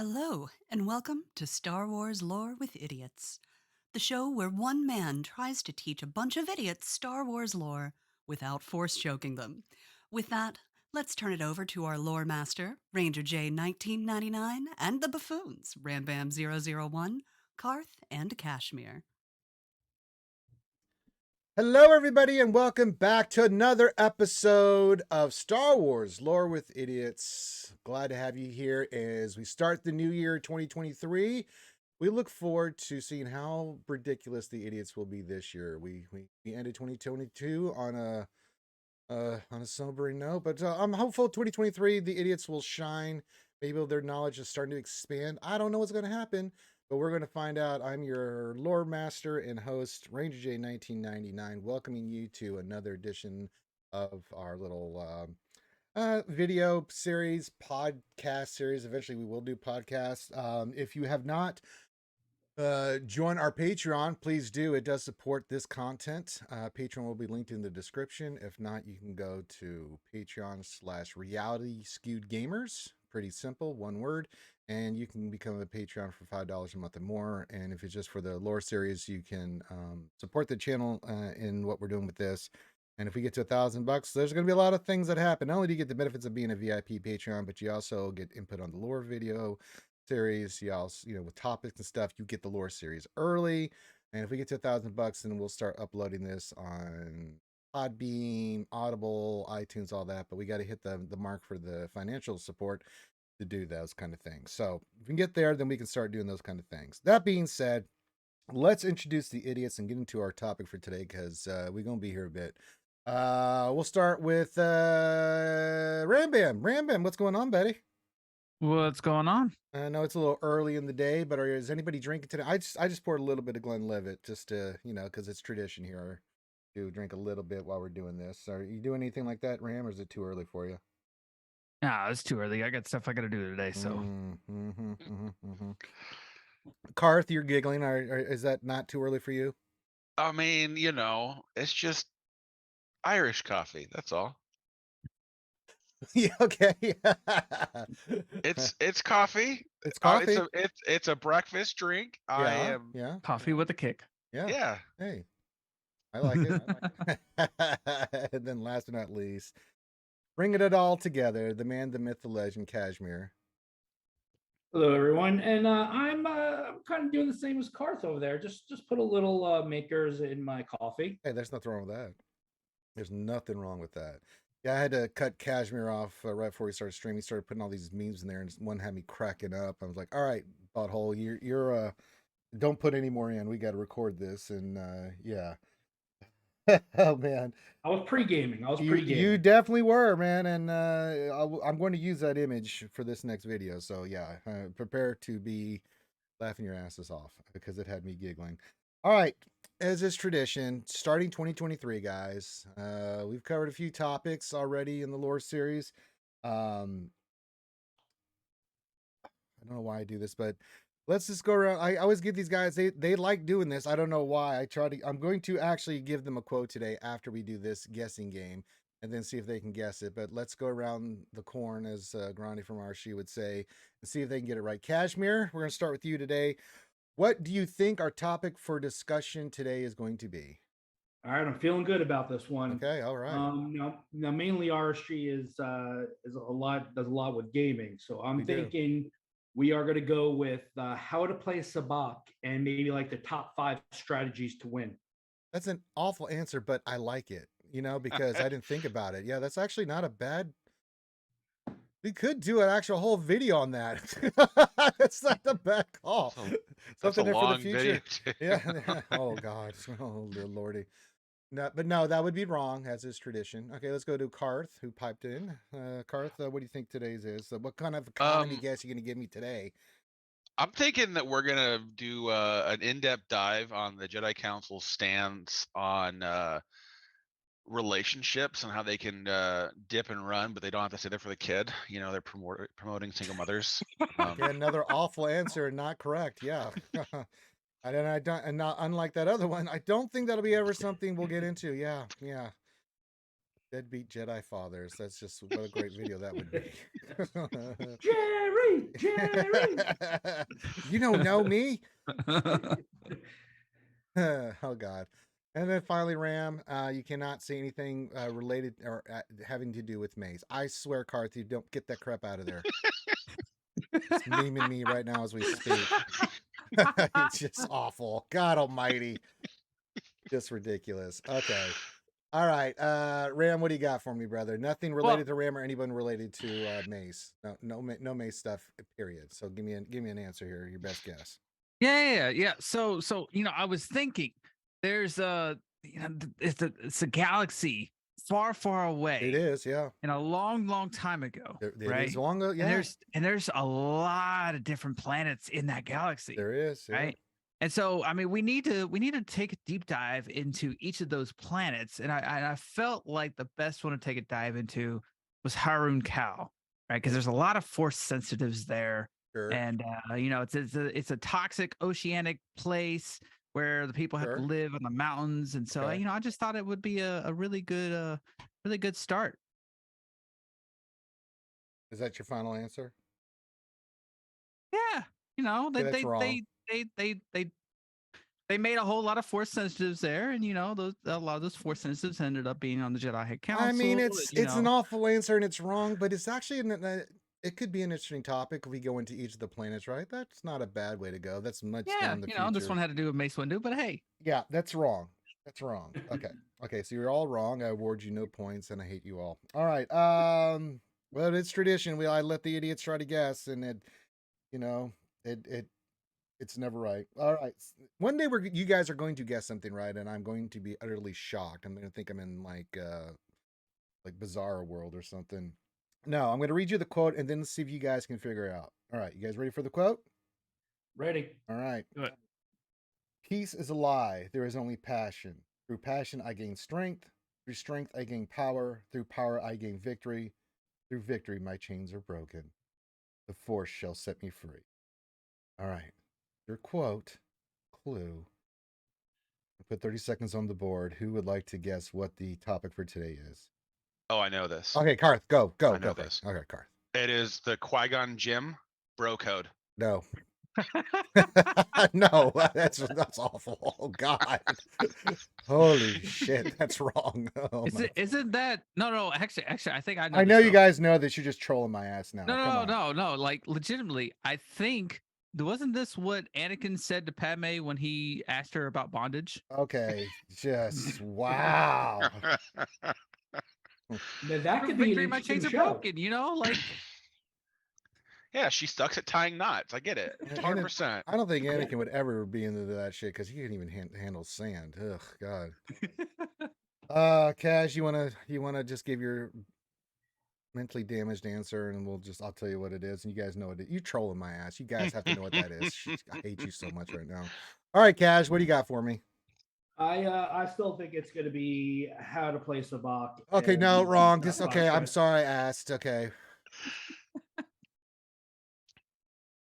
Hello, and welcome to Star Wars Lore with Idiots, the show where one man tries to teach a bunch of idiots Star Wars lore without force choking them. With that, let's turn it over to our lore master, Ranger J 1999, and the buffoons, Rambam 001, Karth, and Kashmir. Hello, everybody, and welcome back to another episode of Star Wars Lore with Idiots. Glad to have you here as we start the new year 2023. We look forward to seeing how ridiculous the idiots will be this year. We ended 2022 on a sobering note, but I'm hopeful 2023 the idiots will shine. Maybe their knowledge is starting to expand. I don't know what's going to happen, but we're going to find out. I'm your lore master and host, Ranger J 1999, welcoming you to another edition of our little video series, podcast series. Eventually, we will do podcasts. If you have not join our Patreon, please do. It does support this content. Patreon will be linked in the description. If not, you can go to Patreon/Reality Skewed Gamers. Pretty simple, one word. And you can become a Patreon for $5 a month or more. And if it's just for the lore series, you can support the channel in what we're doing with this. And if we get to $1,000, there's going to be a lot of things that happen. Not only do you get the benefits of being a VIP Patreon, but you also get input on the lore video series. You also, with topics and stuff, you get the lore series early. And if we get to $1,000, then we'll start uploading this on Podbean, Audible, iTunes, all that. But we got to hit the mark for the financial support to do those kind of things. So if we can get there, then we can start doing those kind of things. That being said, let's introduce the idiots and get into our topic for today, because we're gonna be here a bit. We'll start with Rambam. Rambam, what's going on, buddy? What's going on? I know it's a little early in the day, but is anybody drinking today? I just poured a little bit of Glenlivet just to, because it's tradition here to drink a little bit while we're doing this. Are you doing anything like that, Ram, or is it too early for you? Nah, it's too early. I got stuff I got to do today. So, Karth, you're giggling. Is that not too early for you? I mean, it's just Irish coffee. That's all. Yeah, okay. It's coffee. It's coffee. It's a breakfast drink. Yeah. Coffee with a kick. Yeah. Hey, I like it. And then last but not least, bringing it all together, the man, the myth, the legend, Kashmir. Hello, everyone, and I'm kind of doing the same as Karth over there. Just put a little makers in my coffee. Hey, there's nothing wrong with that. There's nothing wrong with that. Yeah, I had to cut Kashmir off right before he started streaming. He started putting all these memes in there, and one had me cracking up. I was like, "All right, butthole, you're don't put any more in. We got to record this." And yeah. Oh man, I was pre-gaming. You definitely were, man, and I'm going to use that image for this next video. So yeah, prepare to be laughing your asses off because it had me giggling. All right, as is tradition, starting 2023, guys, we've covered a few topics already in the lore series. I don't know why I do this, but let's just go around. I always give these guys, they like doing this. I don't know why. I'm going to actually give them a quote today after we do this guessing game and then see if they can guess it. But let's go around the corn, as Grandi from Archie would say, and see if they can get it right. Kashmir, we're going to start with you today. What do you think our topic for discussion today is going to be? All right, I'm feeling good about this one. Okay, all right. Now mainly Archie does a lot with gaming, so I'm thinking we are going to go with how to play Sabacc and maybe like the top 5 strategies to win. That's an awful answer, but I like it, because I didn't think about it. Yeah, that's actually not a bad. We could do an actual whole video on that. It's not a bad call. That's a long video. Yeah. Oh God. Oh dear lordy. No, but no, that would be wrong, as is tradition. Okay, let's go to Karth, who piped in. Karth, what do you think today's is? What kind of economy guess are you going to give me today? I'm thinking that we're gonna do an in-depth dive on the Jedi Council's stance on relationships and how they can dip and run, but they don't have to sit there for the kid. They're promoting single mothers. Okay, another awful answer, not correct. Yeah. And not unlike that other one, I don't think that'll be ever something we'll get into. Yeah. Deadbeat Jedi fathers. That's just what a great video that would be. Jerry. You don't know me? Oh God. And then finally, Ram, you cannot see anything related or having to do with Maze. I swear, Carthy, don't get that crap out of there. It's memeing me right now as we speak. It's just awful. God almighty. Just ridiculous. Okay. All right. Ram, what do you got for me, brother? Nothing related to Ram or anyone related to Maze. No Maze stuff, period. So give me an answer here. Your best guess. Yeah. So I was thinking there's it's a galaxy far away. It is, yeah. And a long time ago. It right? is long ago, yeah. And there's a lot of different planets in that galaxy. There is, yeah. Right. And so, I mean, we need to take a deep dive into each of those planets, and I felt like the best one to take a dive into was Harun Kal, right? Because there's a lot of force sensitives there, Sure. and it's a toxic oceanic place where the people have to live on the mountains, and so I just thought it would be a really good start. Is that your final answer? Yeah, they made a whole lot of force sensitives there, and a lot of those force sensitives ended up being on the Jedi Council. I mean, it's an awful answer and it's wrong, but it's actually it could be an interesting topic if we go into each of the planets, right? That's not a bad way to go. That's much down the future. This one had to do with Mace Windu, but hey. Yeah, that's wrong. That's wrong. Okay, so you're all wrong. I award you no points, and I hate you all. All right. Well, it's tradition. I let the idiots try to guess, and it's never right. All right. One day you guys are going to guess something right, and I'm going to be utterly shocked. I'm going to think I'm in like Bizarre World or something. No, I'm going to read you the quote and then see if you guys can figure it out. All right, you guys ready for the quote? Ready. All right. Do it. Peace is a lie. There is only passion. Through passion, I gain strength. Through strength, I gain power. Through power, I gain victory. Through victory, my chains are broken. The force shall set me free. All right. Your quote, clue. I put 30 seconds on the board. Who would like to guess what the topic for today is? Oh, I know this. Okay, Karth, go. I know this. Okay, Karth. It is the Qui-Gon Jinn bro code. No. No, that's awful. Oh God. Holy shit, that's wrong. Oh, isn't that no, actually I think I know. I know you guys know that you're just trolling my ass now. No, like legitimately, I think wasn't this what Anakin said to Padme when he asked her about bondage? Okay, just wow. Now, that could be victory, my chains are broken, like yeah, she sucks at tying knots. I get it. 100%. I don't think Anakin would ever be into that shit because he couldn't even handle sand. Ugh, God. Cash, you wanna just give your mentally damaged answer, and I'll tell you what it is, and you guys know it. You trolling my ass. You guys have to know what that is. I hate you so much right now. All right, Cash, what do you got for me? I still think it's going to be How to Play Sabacc. Okay, no, wrong. Just okay. I'm sorry, I asked. Okay.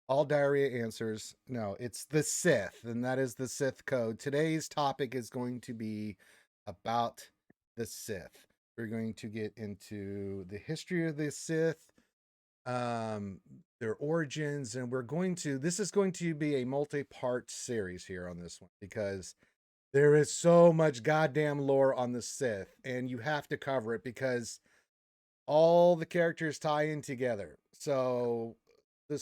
All diarrhea answers. No, it's the Sith, and that is the Sith code. Today's topic is going to be about the Sith. We're going to get into the history of the Sith, their origins, and this is going to be a multi-part series here on this one because there is so much goddamn lore on the Sith, and you have to cover it because all the characters tie in together. So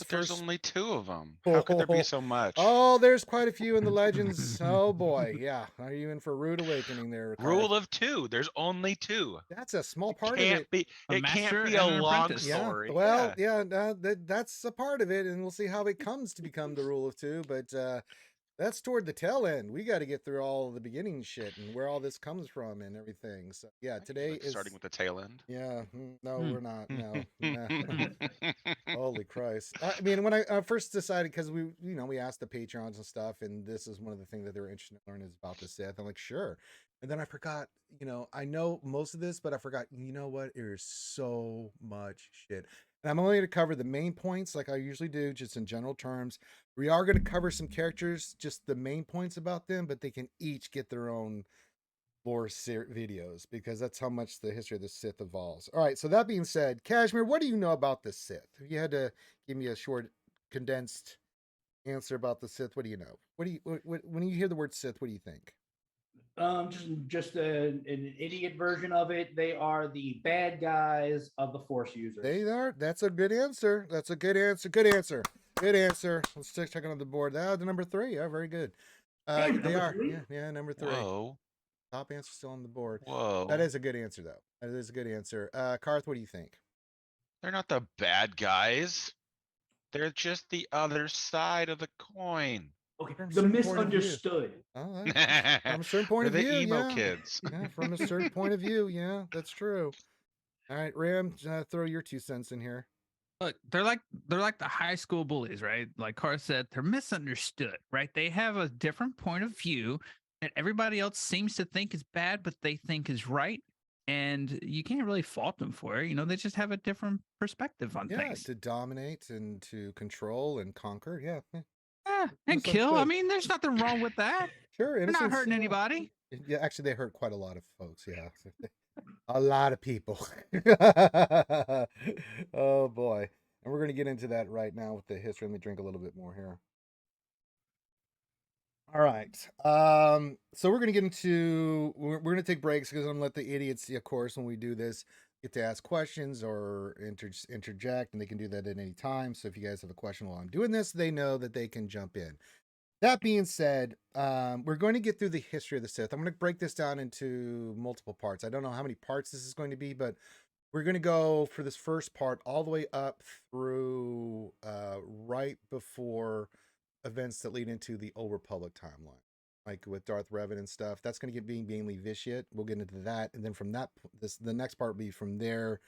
there's only 2 of them. How could there be so much? Oh, there's quite a few in the legends. Oh boy, yeah. Are you in for a rude awakening there? Rule of 2. There's only 2. That's a small part of it. It can't be a long story. Yeah. Well, yeah, that's a part of it, and we'll see how it comes to become the rule of 2. But that's toward the tail end. We got to get through all the beginning shit and where all this comes from and everything. So yeah, today is starting with the tail end. Yeah, no, we're not. No. Holy Christ! I mean, when I first decided, because we asked the Patreons and stuff, and this is one of the things that they were interested in learning is about the Sith. I'm like, sure. And then I forgot. I know most of this, but I forgot. You know what? There's so much shit. And I'm only going to cover the main points like I usually do, just in general terms. We are going to cover some characters, just the main points about them, but they can each get their own, lore videos, because that's how much the history of the Sith evolves. All right, so that being said, Kashmir, what do you know about the Sith? If you had to give me a short, condensed answer about the Sith, what do you know? When you hear the word Sith, what do you think? An idiot version of it. They are the bad guys of the Force users. They are. That's a good answer. That's a good answer. Good answer. Good answer. Let's check on the board. The number 3. Yeah, very good. Damn, they are. 3? Yeah, number 3. Whoa. Top answer still on the board. Whoa. That is a good answer, though. That is a good answer. Karth, what do you think? They're not the bad guys. They're just the other side of the coin. Okay, From a the certain point of view. misunderstood. Oh, from a certain point They're of the view, emo yeah. kids. Yeah, from a certain point of view, yeah, that's true. All right, Ram, throw your 2 cents in here. Look, they're like the high school bullies, right? Like Carr said, they're misunderstood, right? They have a different point of view that everybody else seems to think is bad, but they think is right. And you can't really fault them for it. You know, they just have a different perspective on things. To dominate and to control and conquer. Yeah. And kill. I mean, there's nothing wrong with that. Sure. They're not hurting anybody. Yeah, actually, they hurt quite a lot of folks. Yeah. A lot of people. Oh, boy. And we're going to get into that right now with the history. Let me drink a little bit more here. All right. So we're going to get into, we're going to take breaks because I'm going to let the idiots, of course, when we do this, get to ask questions or interject, and they can do that at any time. So if you guys have a question while I'm doing this, they know that they can jump in. That being said, we're going to get through the history of the Sith. I'm going to break this down into multiple parts. I don't know how many parts this is going to be, but we're going to go for this first part all the way up through right before events that lead into the Old Republic timeline, like with Darth Revan and stuff. That's going to get being mainly vitiate. We'll get into that, and then from that, the next part will be from there,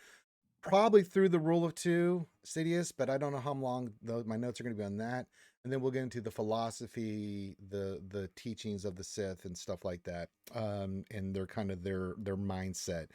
probably through the Rule of Two, Sidious. But I don't know how long my notes are going to be on that, and then we'll get into the philosophy, the teachings of the Sith and stuff like that, and their kind of their mindset.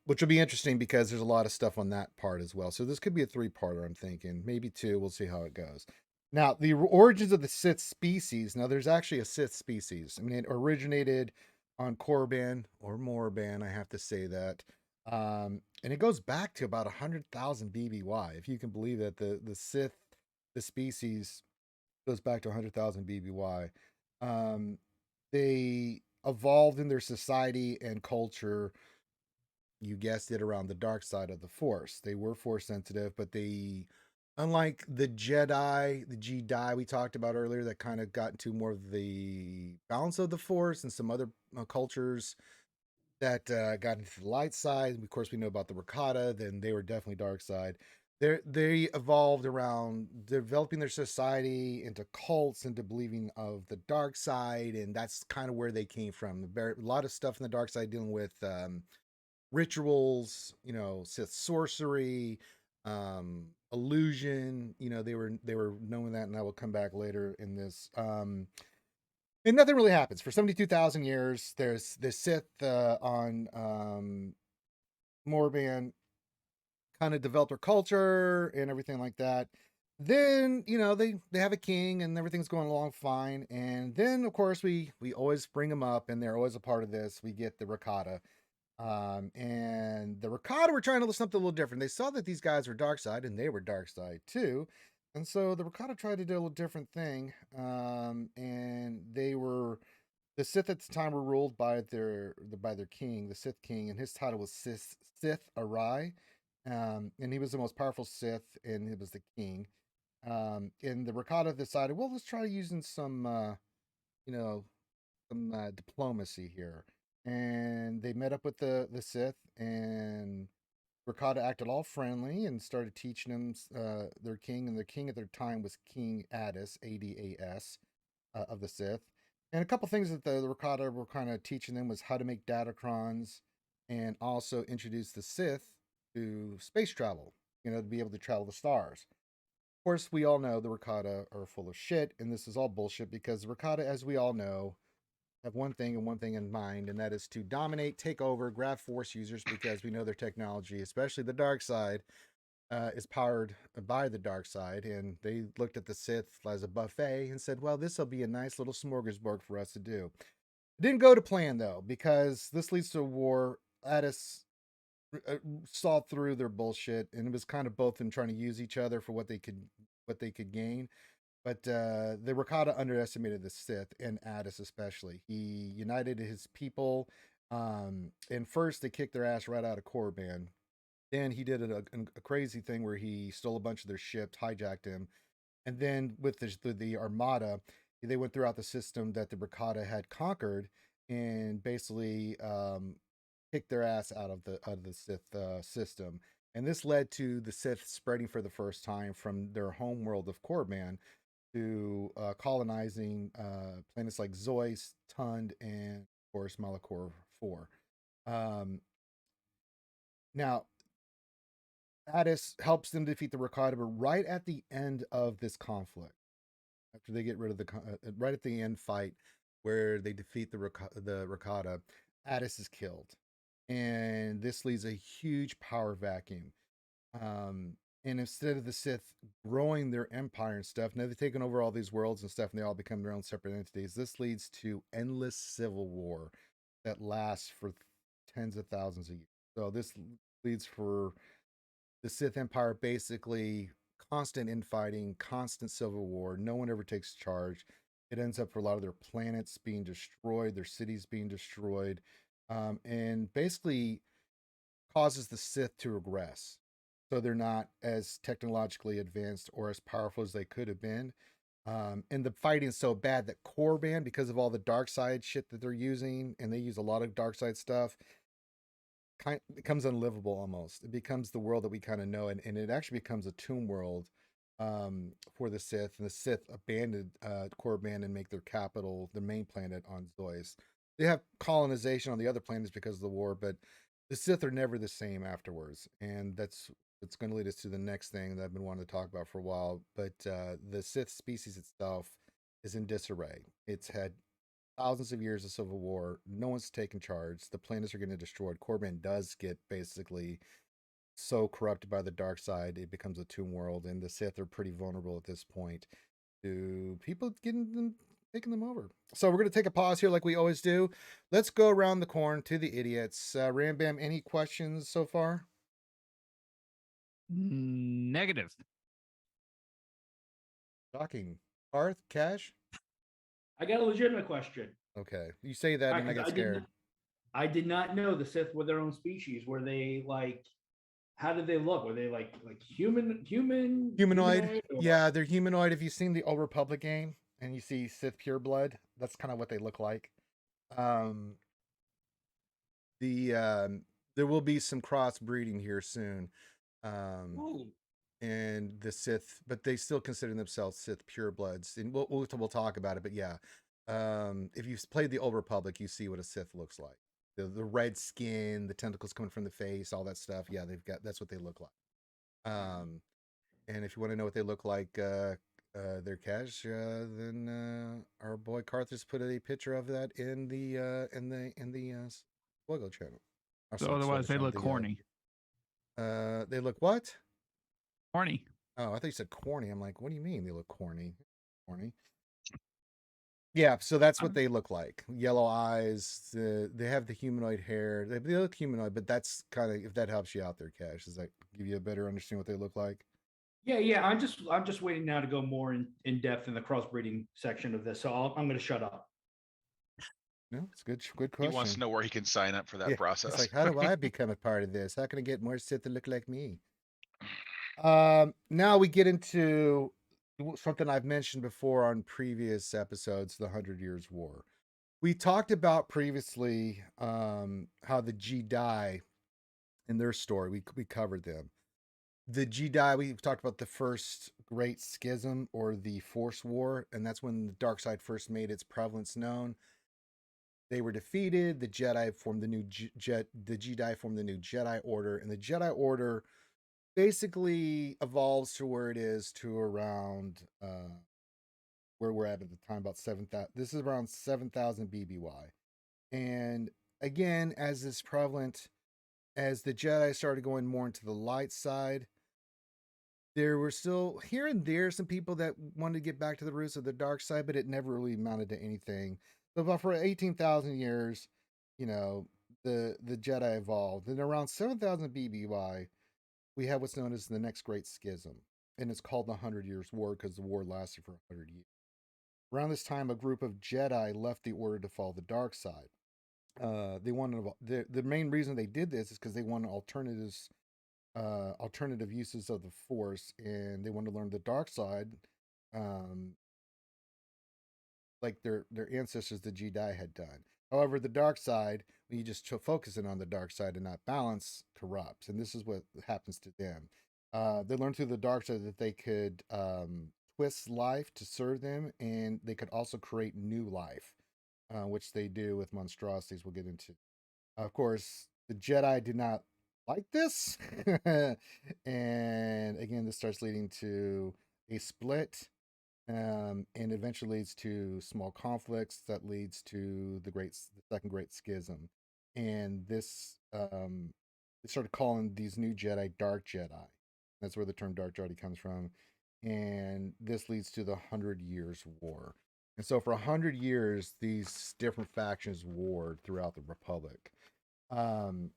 Which will be interesting because there's a lot of stuff on that part as well. So this could be a 3-parter, I'm thinking. Maybe 2. We'll see how it goes. Now, the origins of the Sith species. Now, there's actually a Sith species. I mean, it originated on Korriban or Morban, I have to say that. And it goes back to about 100,000 BBY. If you can believe that the Sith, the species, goes back to 100,000 BBY. They evolved in their society and culture, you guessed it, around the dark side of the Force. They were Force sensitive, but they, unlike the Jedi we talked about earlier, that kind of got into more of the balance of the Force, and some other cultures that got into the light side. Of course, we know about the Rakata, then they were definitely dark side. They evolved around developing their society into cults, into believing of the dark side, and that's kind of where they came from. A lot of stuff in the dark side dealing with rituals, Sith sorcery, illusion. They were knowing that, and I will come back later in this. And nothing really happens for 72,000 years. There's the Sith on Morban kind of developed their culture and everything like that. Then they have a king and everything's going along fine. And then of course we always bring them up, and they're always a part of this. We get the Rakata. And the Rakata were trying to do something a little different. They saw that these guys were dark side, and they were dark side too. And so the Rakata tried to do a little different thing. And the Sith at the time were ruled by their king, the Sith king, and his title was Sith Arai. And he was the most powerful Sith, and he was the king. And the Rakata decided, well, let's try using some diplomacy here. And they met up with the Sith, and Rakata acted all friendly and started teaching them their king. And their king at their time was King Adas, Adas, of the Sith. And a couple things that the Rakata were kind of teaching them was how to make datacrons, and also introduce the Sith to space travel, to be able to travel the stars. Of course, we all know the Rakata are full of shit, and this is all bullshit because the Rakata, as we all know, have one thing and one thing in mind, and that is to dominate, take over, grab Force users, because we know their technology, especially the dark side, is powered by the dark side. And they looked at the Sith as a buffet and said, well, this will be a nice little smorgasbord for us to do. It didn't go to plan though, because this leads to a war. Addis saw through their bullshit, and it was kind of both in trying to use each other for what they could gain. But the Rakata underestimated the Sith, and Addis especially. He united his people. And first they kicked their ass right out of Korriban. Then he did a crazy thing where he stole a bunch of their ships, hijacked him, and then with the Armada, they went throughout the system that the Rakata had conquered, and basically kicked their ass out of the Sith system. And this led to the Sith spreading for the first time from their home world of Korriban to colonizing planets like Zois, Tund, and of course Malachor 4. Um, Now, Addis helps them defeat the Rakata, but right at the end of this conflict, after they get rid of right at the end fight where they defeat the Rakata, Addis is killed, and this leaves a huge power vacuum. And instead of the Sith growing their empire and stuff, now they've taken over all these worlds and stuff, and they all become their own separate entities. This leads to endless civil war that lasts for tens of thousands of years. So this leads for the Sith Empire basically constant infighting, constant civil war. No one ever takes charge. It ends up for a lot of their planets being destroyed, their cities being destroyed, and basically causes the Sith to regress. So they're not as technologically advanced or as powerful as they could have been. And the fighting is so bad that Korriban, because of all the dark side shit that they're using, and they use a lot of dark side stuff, becomes unlivable almost. It becomes the world that we kind of know, and it actually becomes a tomb world for the Sith. And the Sith abandoned Korriban and make their capital, the main planet on Zois. They have colonization on the other planets because of the war, but the Sith are never the same afterwards, and that's going to lead us to the next thing that I've been wanting to talk about for a while. But the Sith species itself is in disarray. It's had thousands of years of civil war. No one's taken charge. The planets are getting destroyed. Korriban does get basically so corrupted by the dark side, it becomes a tomb world, and the Sith are pretty vulnerable at this point to people taking them over. So we're going to take a pause here like we always do. Let's go around the corn to the idiots. Rambam, any questions so far? Negative. Shocking. Parth, Cash? I got a legitimate question. Okay. You say that and I get scared. I did not know the Sith were their own species. Were they like, how did they look? Were they like humanoid? Yeah, they're humanoid. If you've seen the Old Republic game and you see Sith pureblood, that's kind of what they look like. There will be some crossbreeding here soon. And the Sith, but they still consider themselves Sith purebloods, and we'll talk about it. But yeah, if you've played the Old Republic, you see what a Sith looks like. The red skin, the tentacles coming from the face, all that stuff. Yeah, that's what they look like. And if you want to know what they look like, their cash, then our boy Carthus put a picture of that in the Swoggle channel. So otherwise, they look corny. They look what? Corny. Oh, I thought you said corny. I'm like, what do you mean they look corny? Corny. Yeah, so that's what they look like. Yellow eyes. They have the humanoid hair. They look humanoid, but that's kind of, if that helps you out there, Cash. Does that give you a better understanding what they look like? Yeah. I'm just waiting now to go more in depth in the crossbreeding section of this. So I'm going to shut up. No, it's good question. He wants to know where he can sign up for that process. It's like, how do I become a part of this? How can I get more Sith to look like me? Now we get into something I've mentioned before on previous episodes, the 100 Years' War. We talked about previously how the Jedi in their story, we covered them. The Jedi, we talked about the first great schism or the Force War, and that's when the dark side first made its prevalence known. They were defeated. The Jedi formed the new Jedi formed the new Jedi Order, and the Jedi Order basically evolves to where it is to around where we're at the time, about 7,000. This is around 7,000 BBY. And again, as is prevalent, as the Jedi started going more into the light side, there were still here and there some people that wanted to get back to the roots of the dark side, but it never really amounted to anything. So about for 18,000 years, you know, the Jedi evolved. And around 7,000 BBY, we have what's known as the next Great Schism. And it's called the 100 Years' War because the war lasted for 100 years. Around this time, a group of Jedi left the Order to follow the dark side. They wanted the main reason they did this is because they wanted alternative uses of the Force, and they wanted to learn the dark side, um, like their ancestors, the Jedi, had done. However, the dark side, when you just focusing on the dark side and not balance, corrupts, and this is what happens to them. They learned through the dark side that they could twist life to serve them, and they could also create new life, which they do with monstrosities. We'll get into. Of course, the Jedi did not like this, and again, this starts leading to a split, and eventually leads to small conflicts that leads to the second great schism, and this they started calling these new Jedi Dark Jedi. That's where the term Dark Jedi comes from, and this leads to the 100 Years' War. And so, for 100 years, these different factions warred throughout the Republic, um,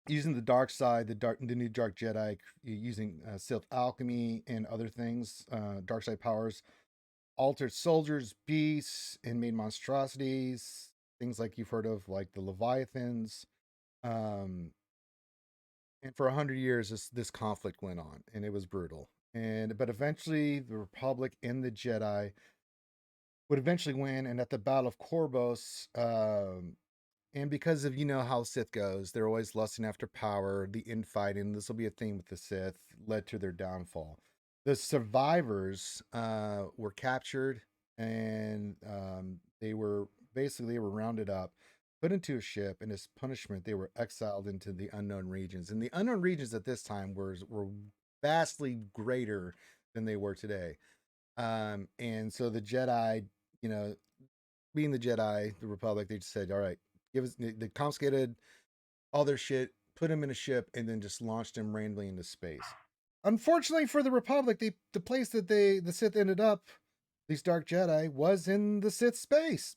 using the dark side, the new Dark Jedi, using Sith alchemy and other things, dark side powers, altered soldiers, beasts, and made monstrosities. Things like you've heard of, like the Leviathans. Um, and for 100 years, this conflict went on, and it was brutal. But eventually, the Republic and the Jedi would eventually win. And at the Battle of Corvus, and because of how Sith goes, they're always lusting after power. The infighting, this will be a theme with the Sith, led to their downfall. The survivors were captured, and they were rounded up, put into a ship, and as punishment, they were exiled into the unknown regions. And the unknown regions at this time were vastly greater than they were today. And so the Jedi, you know, being the Jedi, the Republic, they just said, "All right, give us." They confiscated all their shit, put them in a ship, and then just launched them randomly into space. Unfortunately for the Republic, the place that the Sith ended up, these Dark Jedi, was in the Sith space.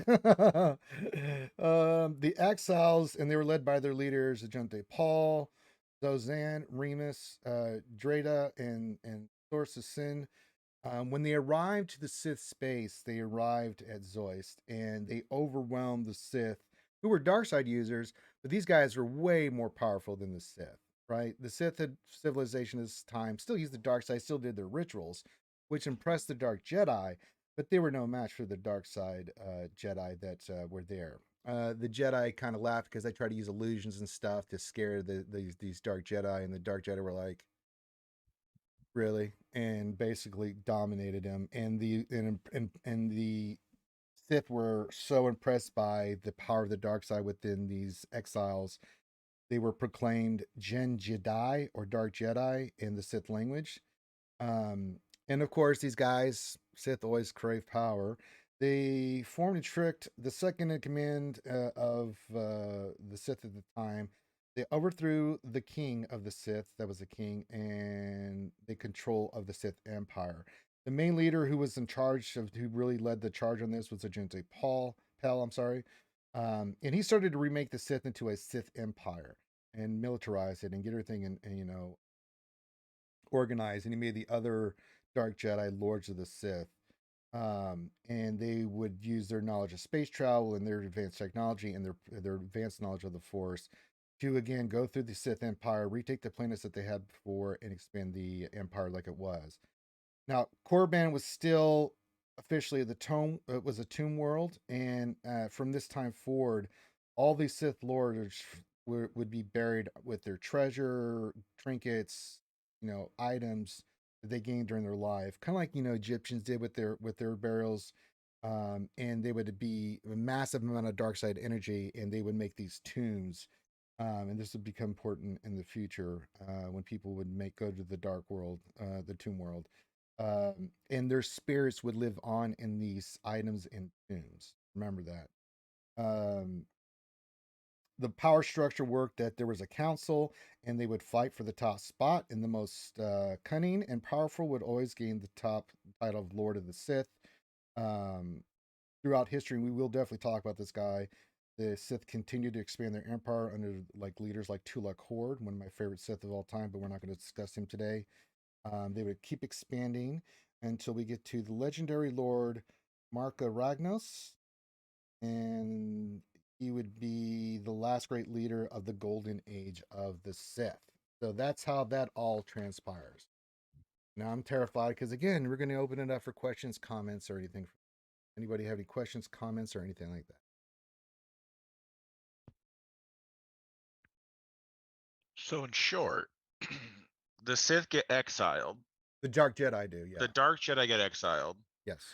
The exiles, and they were led by their leaders, Ajunte Paul, Zozan, Remus, Dreda, and Thorsa Sin. When they arrived to the Sith space, they arrived at Zoist, and they overwhelmed the Sith, who were dark side users, but these guys were way more powerful than the Sith, right? The Sith had civilization at this time still used the dark side, still did their rituals, which impressed the Dark Jedi, but they were no match for the dark side Jedi that were there. The Jedi kind of laughed because they tried to use illusions and stuff to scare these Dark Jedi, and the Dark Jedi were like, really, and basically dominated him. And the Sith were so impressed by the power of the dark side within these exiles, they were proclaimed Gen Jedi, or Dark Jedi, in the Sith language. um and of course, these guys, Sith, always crave power. They formed and tricked the second in command of the Sith at the time. They overthrew the king of the Sith, that was the king, and the control of the Sith Empire. The main leader who was in charge of, who really led the charge on this, was Agente Pell, I'm sorry. And he started to remake the Sith into a Sith Empire and militarize it and get everything and organized. And he made the other Dark Jedi Lords of the Sith. And they would use their knowledge of space travel and their advanced technology and their advanced knowledge of the Force to again go through the Sith Empire, retake the planets that they had before, and expand the Empire like it was. Now, Korriban was still officially the tomb. It was a tomb world, and from this time forward, all these Sith lords would be buried with their treasure, trinkets, items that they gained during their life, kind of like Egyptians did with their burials. And they would be a massive amount of dark side energy, and they would make these tombs. And this would become important in the future when people would go to the dark world, the tomb world, and their spirits would live on in these items and tombs. Remember that. Um, the power structure worked that there was a council, and they would fight for the top spot, and the most cunning and powerful would always gain the top title of Lord of the Sith. Um, throughout history. And we will definitely talk about this guy. The Sith continued to expand their empire under like leaders like Tulak Hord, one of my favorite Sith of all time, but we're not going to discuss him today. They would keep expanding until we get to the legendary Lord Marka Ragnos, and he would be the last great leader of the golden age of the Sith. So that's how that all transpires. Now I'm terrified because again, we're going to open it up for questions, comments, or anything. Anybody have any questions, comments, or anything like that? So in short, the Sith get exiled. The Dark Jedi do, yeah. The Dark Jedi get exiled, Yes.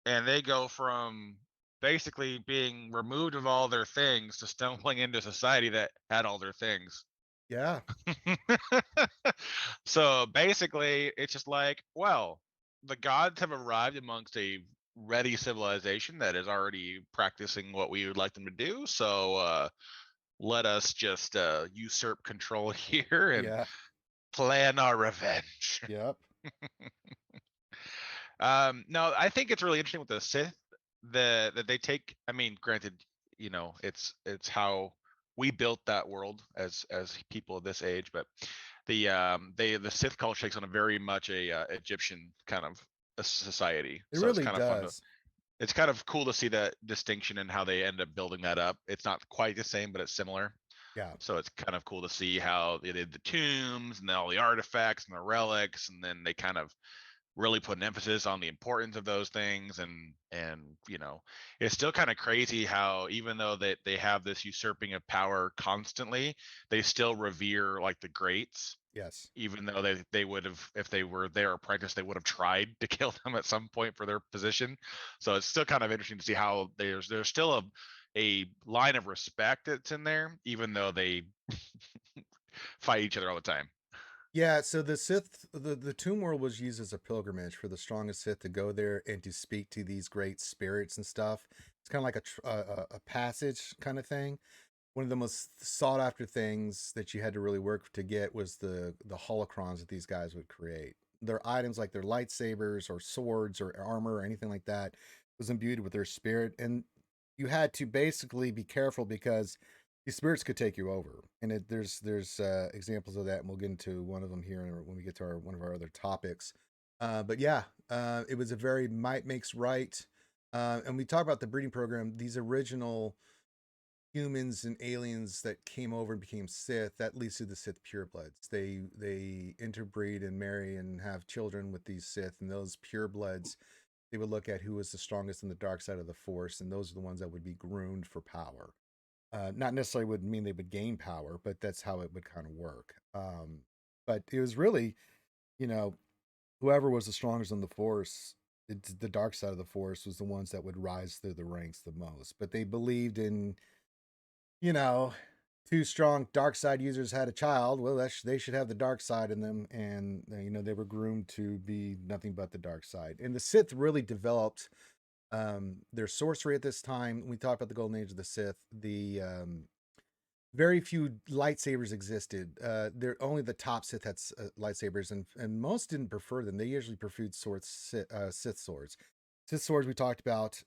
and they go from basically being removed of all their things to stumbling into society that had all their things. Yeah. So basically, it's just like, well, the gods have arrived amongst a ready civilization that is already practicing what we would like them to do. So let us just usurp control here and Yeah. plan our revenge. Yep. No, I think it's really interesting with the Sith that they take. I mean, granted, you know, it's how we built that world as people of this age, but the Sith culture takes on a very much a Egyptian kind of a society. It So it's really kind of fun to. does. It's kind of cool to see that distinction and how they end up building that up. It's not quite the same, but it's similar. Yeah. So it's kind of cool to see how they did the tombs and all the artifacts and the relics, and then they kind of really put an emphasis on the importance of those things. And you know, it's still kind of crazy how even though they have this usurping of power constantly, they still revere like the greats. Yes. Even though they would have, if they were their apprentice, they would have tried to kill them at some point for their position. So it's still kind of interesting to see how there's still a line of respect that's in there, even though they fight each other all the time. Yeah, so the Sith, the Tomb World was used as a pilgrimage for the strongest Sith to go there and to speak to these great spirits and stuff. It's kind of like a passage kind of thing. One of the most sought after things that you had to really work to get was the holocrons that these guys would create. Their items like their lightsabers or swords or armor or anything like that was imbued with their spirit, and you had to basically be careful because these spirits could take you over. And there's examples of that, and we'll get into one of them here when we get to one of our other topics. But yeah, it was a very might makes right. And we talk about the breeding program. These original humans and aliens that came over and became Sith, that leads to the Sith purebloods. They interbreed and marry and have children with these Sith, and those purebloods, they would look at who was the strongest in the dark side of the Force, and those are the ones that would be groomed for power. Not necessarily would mean they would gain power, but that's how it would kind of work. But it was really, you know, whoever was the strongest in the Force, the dark side of the Force was the ones that would rise through the ranks the most. But they believed in, you know, two strong dark side users had a child. Well, they should have the dark side in them, and you know they were groomed to be nothing but the dark side. And the Sith really developed their sorcery at this time. When we talk about the golden age of the Sith, the very few lightsabers existed. They're only the top Sith had lightsabers, and most didn't prefer them. They usually preferred Sith swords. Sith swords we talked about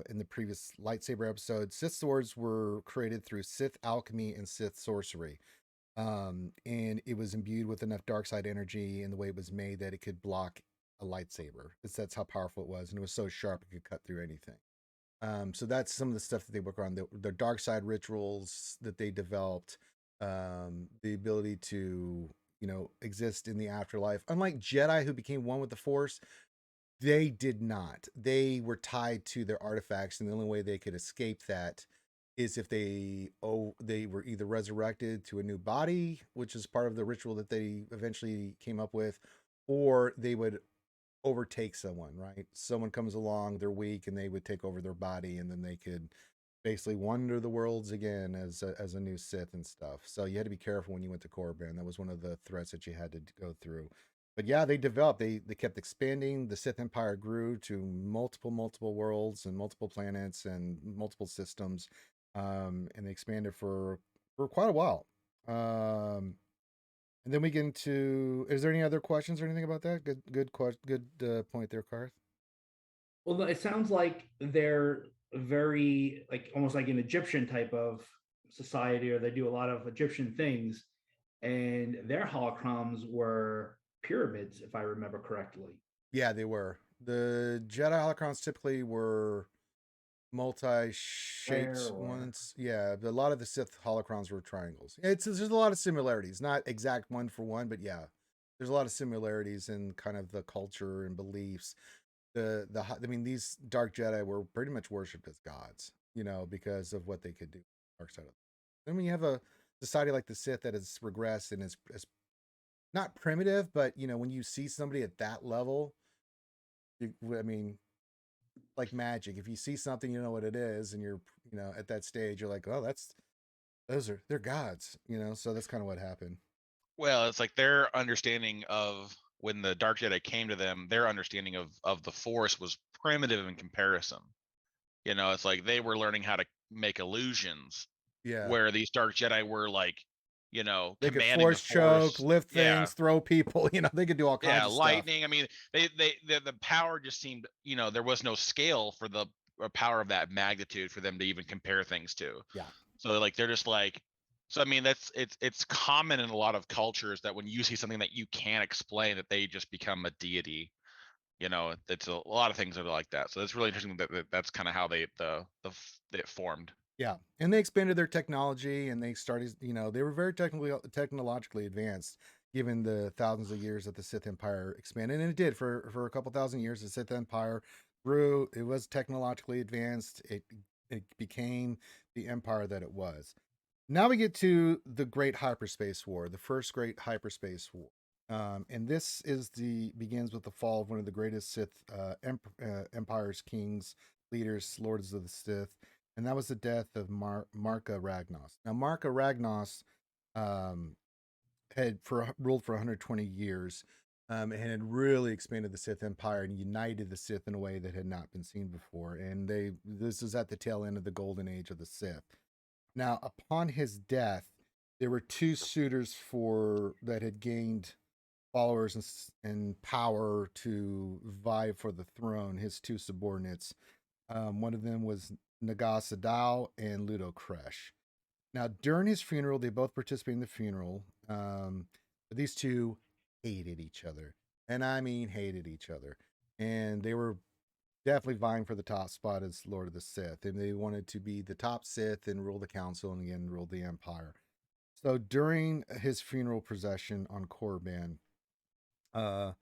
in the previous lightsaber episode. Sith swords were created through Sith alchemy and Sith sorcery. And it was imbued with enough dark side energy in the way it was made that it could block a lightsaber. That's how powerful it was, and it was so sharp it could cut through anything. So that's some of the stuff that they work on. The dark side rituals that they developed, the ability to, you know, exist in the afterlife. Unlike Jedi who became one with the Force, they did not. They were tied to their artifacts, and the only way they could escape that is if they were either resurrected to a new body, which is part of the ritual that they eventually came up with, or they would overtake someone, right? Someone comes along, they're weak, and they would take over their body, and then they could basically wander the worlds again as a new Sith and stuff. So you had to be careful when you went to Korriban. That was one of the threats that you had to go through. But yeah, they developed. They kept expanding. The Sith Empire grew to multiple worlds and multiple planets and multiple systems, and they expanded for quite a while. And then we get into. Is there any other questions or anything about that? Good point there, Karth. Well, it sounds like they're very like almost like an Egyptian type of society, or they do a lot of Egyptian things, and their holocrons were pyramids, if I remember correctly. Yeah, they were. The Jedi holocrons typically were multi-shaped Or ones. Yeah, but a lot of the Sith holocrons were triangles. There's a lot of similarities, not exact one for one, but yeah, there's a lot of similarities in kind of the culture and beliefs. I mean, these Dark Jedi were pretty much worshipped as gods, because of what they could do. Dark side of. Then when you have a society like the Sith that has regressed and is not primitive, but when you see somebody at that level, I mean, like magic. If you see something, you know what it is, and you're at that stage, you're like, oh, they're gods, So that's kind of what happened. Well, it's like their understanding of when the Dark Jedi came to them, their understanding of the Force was primitive in comparison. It's like they were learning how to make illusions, Yeah, where these Dark Jedi were like, they could commanding the force choke, Force. lift Yeah, things, throw people. They could do all kinds yeah, of stuff. lightning. I mean, the power just seemed, there was no scale for the power of that magnitude for them to even compare things to. Yeah, So like they're just like, so I mean it's common in a lot of cultures that when you see something that you can't explain, that they just become a deity. It's a lot of things that are like that. So it's really interesting that's kind of how it formed. yeah, and they expanded their technology, and they started. They were very technologically advanced, given the thousands of years that the Sith Empire expanded, and it did for a couple thousand years. The Sith Empire grew. It was technologically advanced. It became the empire that it was. Now we get to the Great Hyperspace War, the first Great Hyperspace War. And this begins with the fall of one of the greatest Sith empires, kings, leaders, lords of the Sith, and that was the death of Marka Ragnos. Now, Marka Ragnos um, had ruled for 120 years, and had really expanded the Sith Empire and united the Sith in a way that had not been seen before. And this is at the tail end of the golden age of the Sith. Now, upon his death, there were two suitors that had gained followers and power to vie for the throne. His two subordinates. One of them was Nagas Sadao and Ludo Kresh. Now, during his funeral, they both participated in the funeral. But these two hated each other, and I mean hated each other, and they were definitely vying for the top spot as Lord of the Sith, and they wanted to be the top Sith and rule the council and again rule the Empire. So during his funeral procession on Korriban, uh,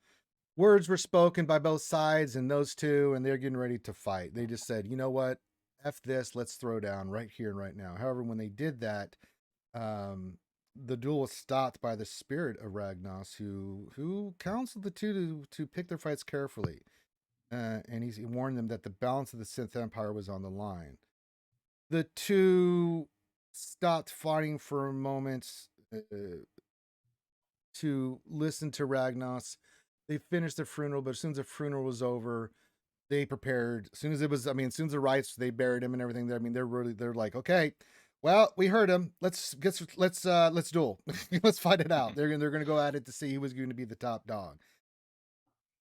words were spoken by both sides, and those two, and they're getting ready to fight. They just said, you know what, F this, let's throw down right here and right now. However, when they did that, the duel was stopped by the spirit of Ragnos, who counseled the two to pick their fights carefully. And he warned them that the balance of the Sith Empire was on the line. The two stopped fighting for a moment to listen to Ragnos. They finished the funeral, but as soon as the funeral was over, they prepared. As soon as as soon as the rites, they buried him and everything. I mean, they're like, okay, well, we heard him. Let's duel. Let's fight it out. They're gonna go at it to see who was going to be the top dog.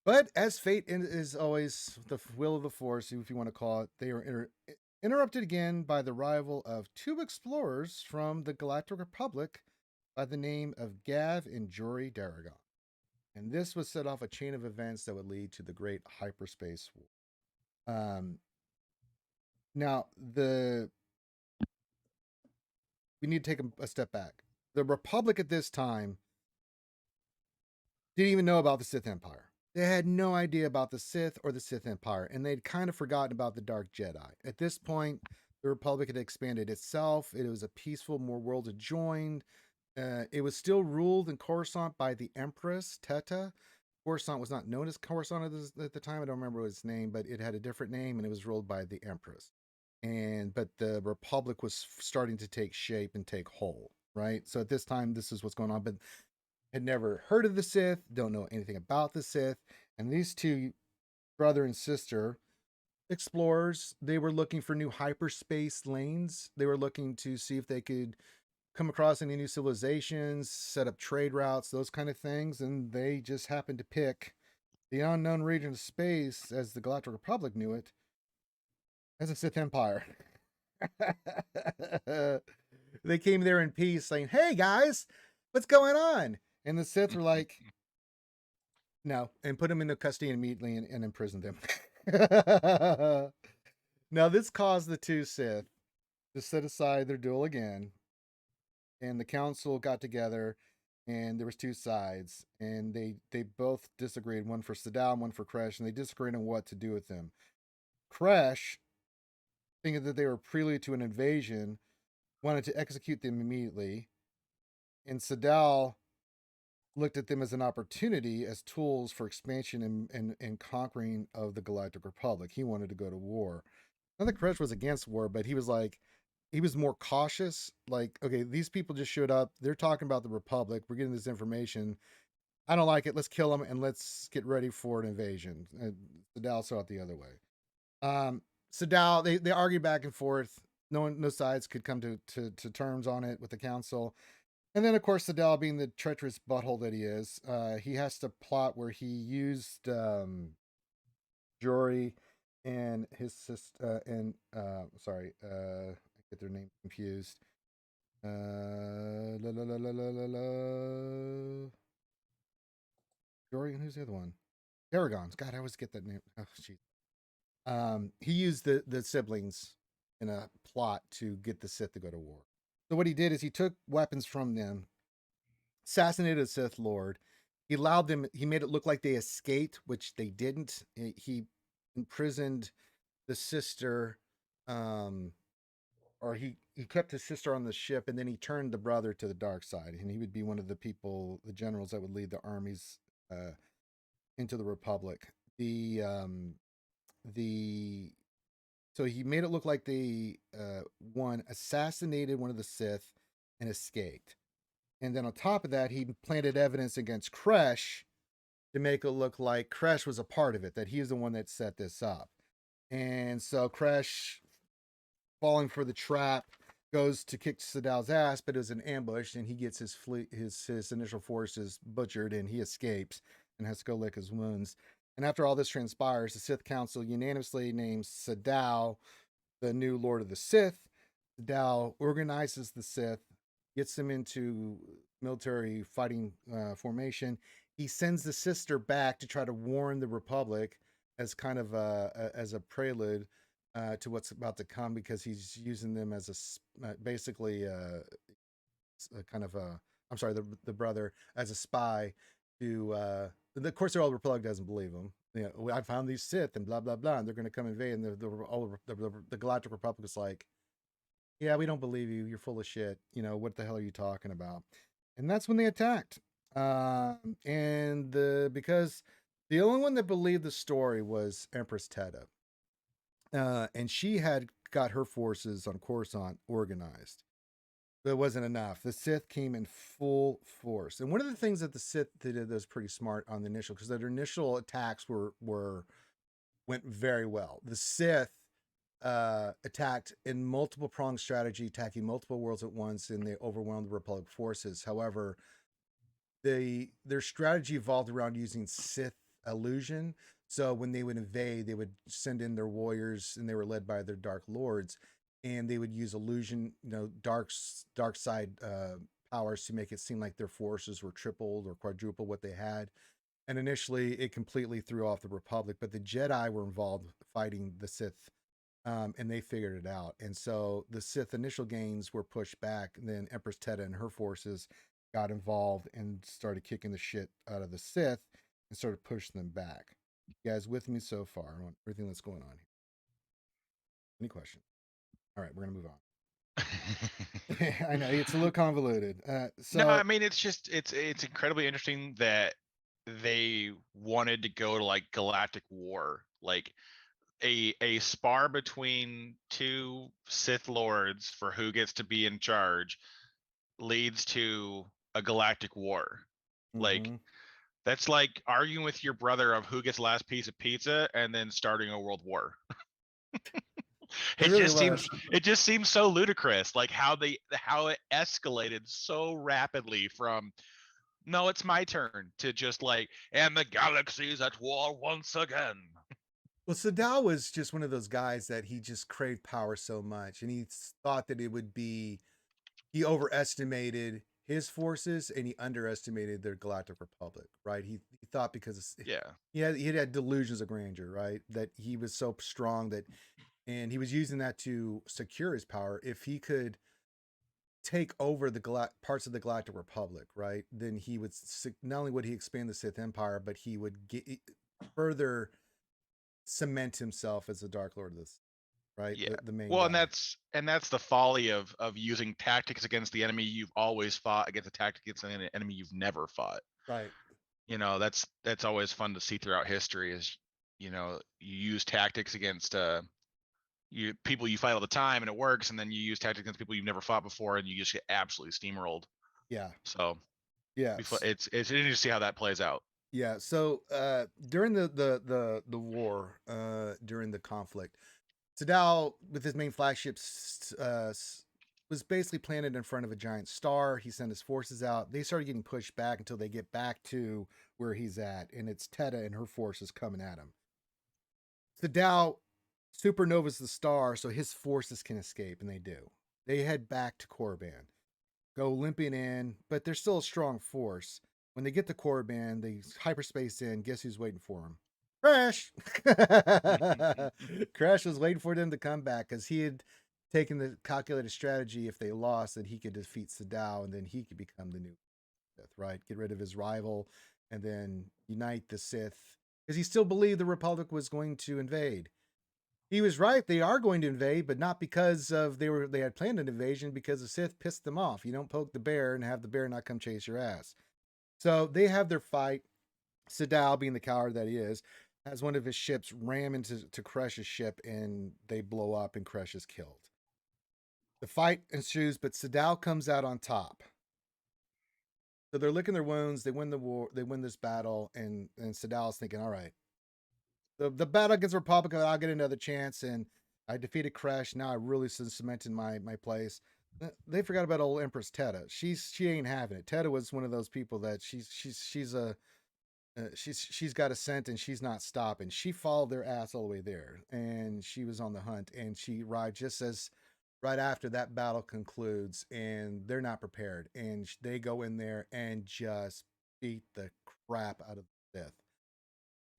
But as fate is always the will of the Force, if you want to call it, they were interrupted again by the arrival of two explorers from the Galactic Republic by the name of Gav and Jory Daragon. And this would set off a chain of events that would lead to the Great Hyperspace War. Now, we need to take a step back. The Republic at this time didn't even know about the Sith Empire. They had no idea about the Sith or the Sith Empire, and they'd kind of forgotten about the Dark Jedi. At this point, the Republic had expanded itself. It was a peaceful, more worlds had joined. It was still ruled in Coruscant by the Empress Teta. Coruscant was not known as Coruscant at the time. I don't remember its name, but it had a different name, and it was ruled by the Empress. But the Republic was starting to take shape and take hold, right? So at this time, this is what's going on. But had never heard of the Sith, don't know anything about the Sith. And these two, brother and sister explorers, they were looking for new hyperspace lanes. They were looking to see if they could come across any new civilizations, set up trade routes, those kind of things. And they just happened to pick the unknown region of space, as the Galactic Republic knew it, as a Sith Empire. They came there in peace, saying, "Hey guys, what's going on?" And the Sith were like, "No," and put them into custody immediately and imprisoned them. Now, this caused the two Sith to set aside their duel again, and the council got together, and there was two sides, and they both disagreed, one for Sadal and one for Kresh, and they disagreed on what to do with them. Kresh, thinking that they were prelude to an invasion, wanted to execute them immediately, and Sadal looked at them as an opportunity, as tools for expansion and conquering of the Galactic Republic. He wanted to go to war. Not that Kresh was against war, but he was like, he was more cautious. Like, okay, these people just showed up. They're talking about the Republic. We're getting this information. I don't like it. Let's kill them and let's get ready for an invasion. And Sadal saw it the other way. Sadal, they argued back and forth. No sides could come to terms on it with the council. And then, of course, Sadal, being the treacherous butthole that he is, he has to plot where he used Jory and his sister, I get their name confused. La, la, la, la, la, la, la. Jory, and who's the other one? Aragons. God, I always get that name. Oh, jeez. He used the siblings in a plot to get the Sith to go to war. So what he did is he took weapons from them, assassinated a Sith Lord. He allowed them. He made it look like they escaped, which they didn't. He imprisoned the sister, or he kept his sister on the ship, and then he turned the brother to the dark side, and he would be one of the people, the generals that would lead the armies into the Republic. So he made it look like they assassinated one of the Sith and escaped. And then on top of that, he planted evidence against Kresh to make it look like Kresh was a part of it, that he's the one that set this up. And so Kresh, falling for the trap, goes to kick Sadal's ass, but it was an ambush, and he gets his initial forces butchered, and he escapes and has to go lick his wounds. And after all this transpires, the Sith Council unanimously names Sadal the new Lord of the Sith. Sadal organizes the Sith, gets them into military fighting formation. He sends the sister back to try to warn the Republic as kind of as a prelude to what's about to come, because he's using them as basically a kind of a, I'm sorry, the brother as a spy to. Of course, the old Republic doesn't believe him. You know, I found these Sith and blah blah blah, and they're going to come invade. And the Galactic Republic is like, yeah, we don't believe you. You're full of shit. You know, what the hell are you talking about? And that's when they attacked. Because the only one that believed the story was Empress Teta. And she had got her forces on Coruscant organized. But it wasn't enough. The Sith came in full force. And one of the things that the Sith did that was pretty smart on the initial, because their initial attacks went very well. The Sith attacked in multiple pronged strategy, attacking multiple worlds at once, and they overwhelmed the Republic forces. However, their strategy evolved around using Sith illusion. So when they would invade, they would send in their warriors, and they were led by their Dark Lords, and they would use illusion, dark side powers to make it seem like their forces were tripled or quadrupled what they had. And initially, it completely threw off the Republic, but the Jedi were involved fighting the Sith, and they figured it out. And so the Sith initial gains were pushed back, and then Empress Teta and her forces got involved and started kicking the shit out of the Sith and started pushing them back. You guys with me so far on everything that's going on here? Any questions? All right, we're gonna move on. I know it's a little convoluted. No, I mean, it's incredibly interesting that they wanted to go to like galactic war, like a spar between two Sith lords for who gets to be in charge leads to a galactic war. Like, that's like arguing with your brother of who gets last piece of pizza and then starting a world war. It just seems so ludicrous, like how it escalated so rapidly from No, it's my turn to just like, and the galaxy's at war once again. Well, Sadao was just one of those guys that he just craved power so much, and he thought that it would be. He overestimated his forces and he underestimated the Galactic Republic. Right? He thought because Yeah. he had delusions of grandeur. Right? That he was so strong that, and he was using that to secure his power. If he could take over the parts of the Galactic Republic, right? Then he would not only would he expand the Sith Empire, but he would further cement himself as the Dark Lord of this, right? Yeah. The main Well, guy. and that's the folly of using tactics against the enemy you've always fought against a tactic against an enemy you've never fought. Right. You know, that's always fun to see throughout history is, you know, you use tactics against people you fight all the time and it works, and then you use tactics against people you've never fought before and you just get absolutely steamrolled. Yeah. So Yeah. it's interesting to see how that plays out. Yeah. So during the war, during the conflict, Sadao with his main flagship was basically planted in front of a giant star. He sent his forces out. They started getting pushed back until they get back to where he's at, and it's Teta and her forces coming at him. Sadao supernovas the star so his forces can escape, and they do. They head back to Korriban, go limping in, but they're still a strong force. When they get to Korriban, they hyperspace in. Guess who's waiting for them? Crash! Crash was waiting for them to come back because he had taken the calculated strategy if they lost that he could defeat Sadao and then he could become the new Sith, right? Get rid of his rival and then unite the Sith because he still believed the Republic was going to invade. He was right; they are going to invade, but not because of they had planned an invasion. Because the Sith pissed them off. You don't poke the bear and have the bear not come chase your ass. So they have their fight. Sadao, being the coward that he is, has one of his ships ram into Kresh's ship, and they blow up, and Kresh is killed. The fight ensues, but Sadao comes out on top. So they're licking their wounds. They win the war. They win this battle, and Sadao's thinking, all right, the battle against Republic, I'll get another chance, and I defeated Kresh. Now I really cemented my place. They forgot about old Empress Teta. She ain't having it. Teta was one of those people that she's got a scent and she's not stopping. She followed their ass all the way there, and she was on the hunt, and she arrived just as right after that battle concludes, and they're not prepared, and they go in there and just beat the crap out of the Sith.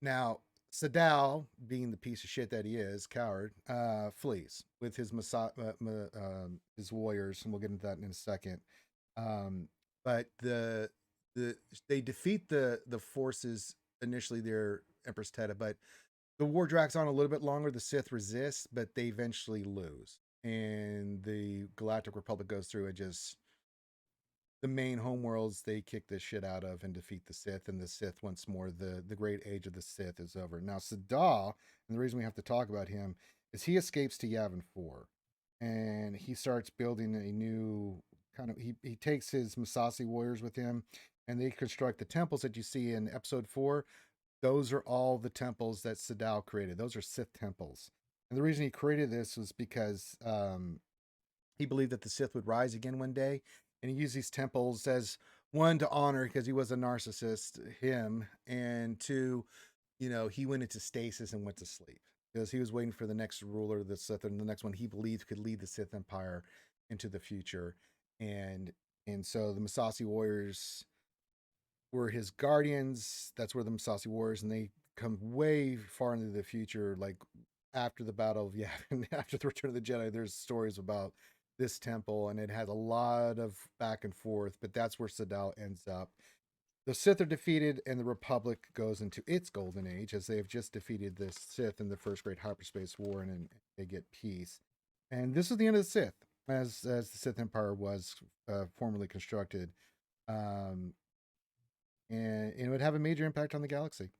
Now, Sadao, being the piece of shit that he is, coward, flees with his warriors, and we'll get into that in a second. But they defeat the forces initially. They're Empress Teta, but the war drags on a little bit longer. The Sith resist, but they eventually lose, and the Galactic Republic goes through and just the main homeworlds they kick this shit out of and defeat the Sith, and the Sith once more the great age of the Sith is over. Now Sadao, and the reason we have to talk about him is he escapes to Yavin 4, and he starts building a new kind of he takes his Masasi warriors with him, and they construct the temples that you see in episode 4. Those are all the temples that Sadao created. Those are Sith temples. And the reason he created this was because he believed that the Sith would rise again one day, and he used these temples as one to honor because he was a narcissist, him, and two, he went into stasis and went to sleep because he was waiting for the next ruler of the Sith, and the next one he believed could lead the Sith Empire into the future, and so the Masasi warriors were his guardians. That's where the Masasi warriors, and they come way far into the future, like after the battle of Yavin, after the Return of the Jedi. There's stories about this temple, and it has a lot of back and forth, but that's where Sadao ends up. The Sith are defeated, and the Republic goes into its golden age as they have just defeated the Sith in the First Great Hyperspace War, and they get peace. And this is the end of the Sith, as the Sith Empire was formerly constructed, and it would have a major impact on the galaxy.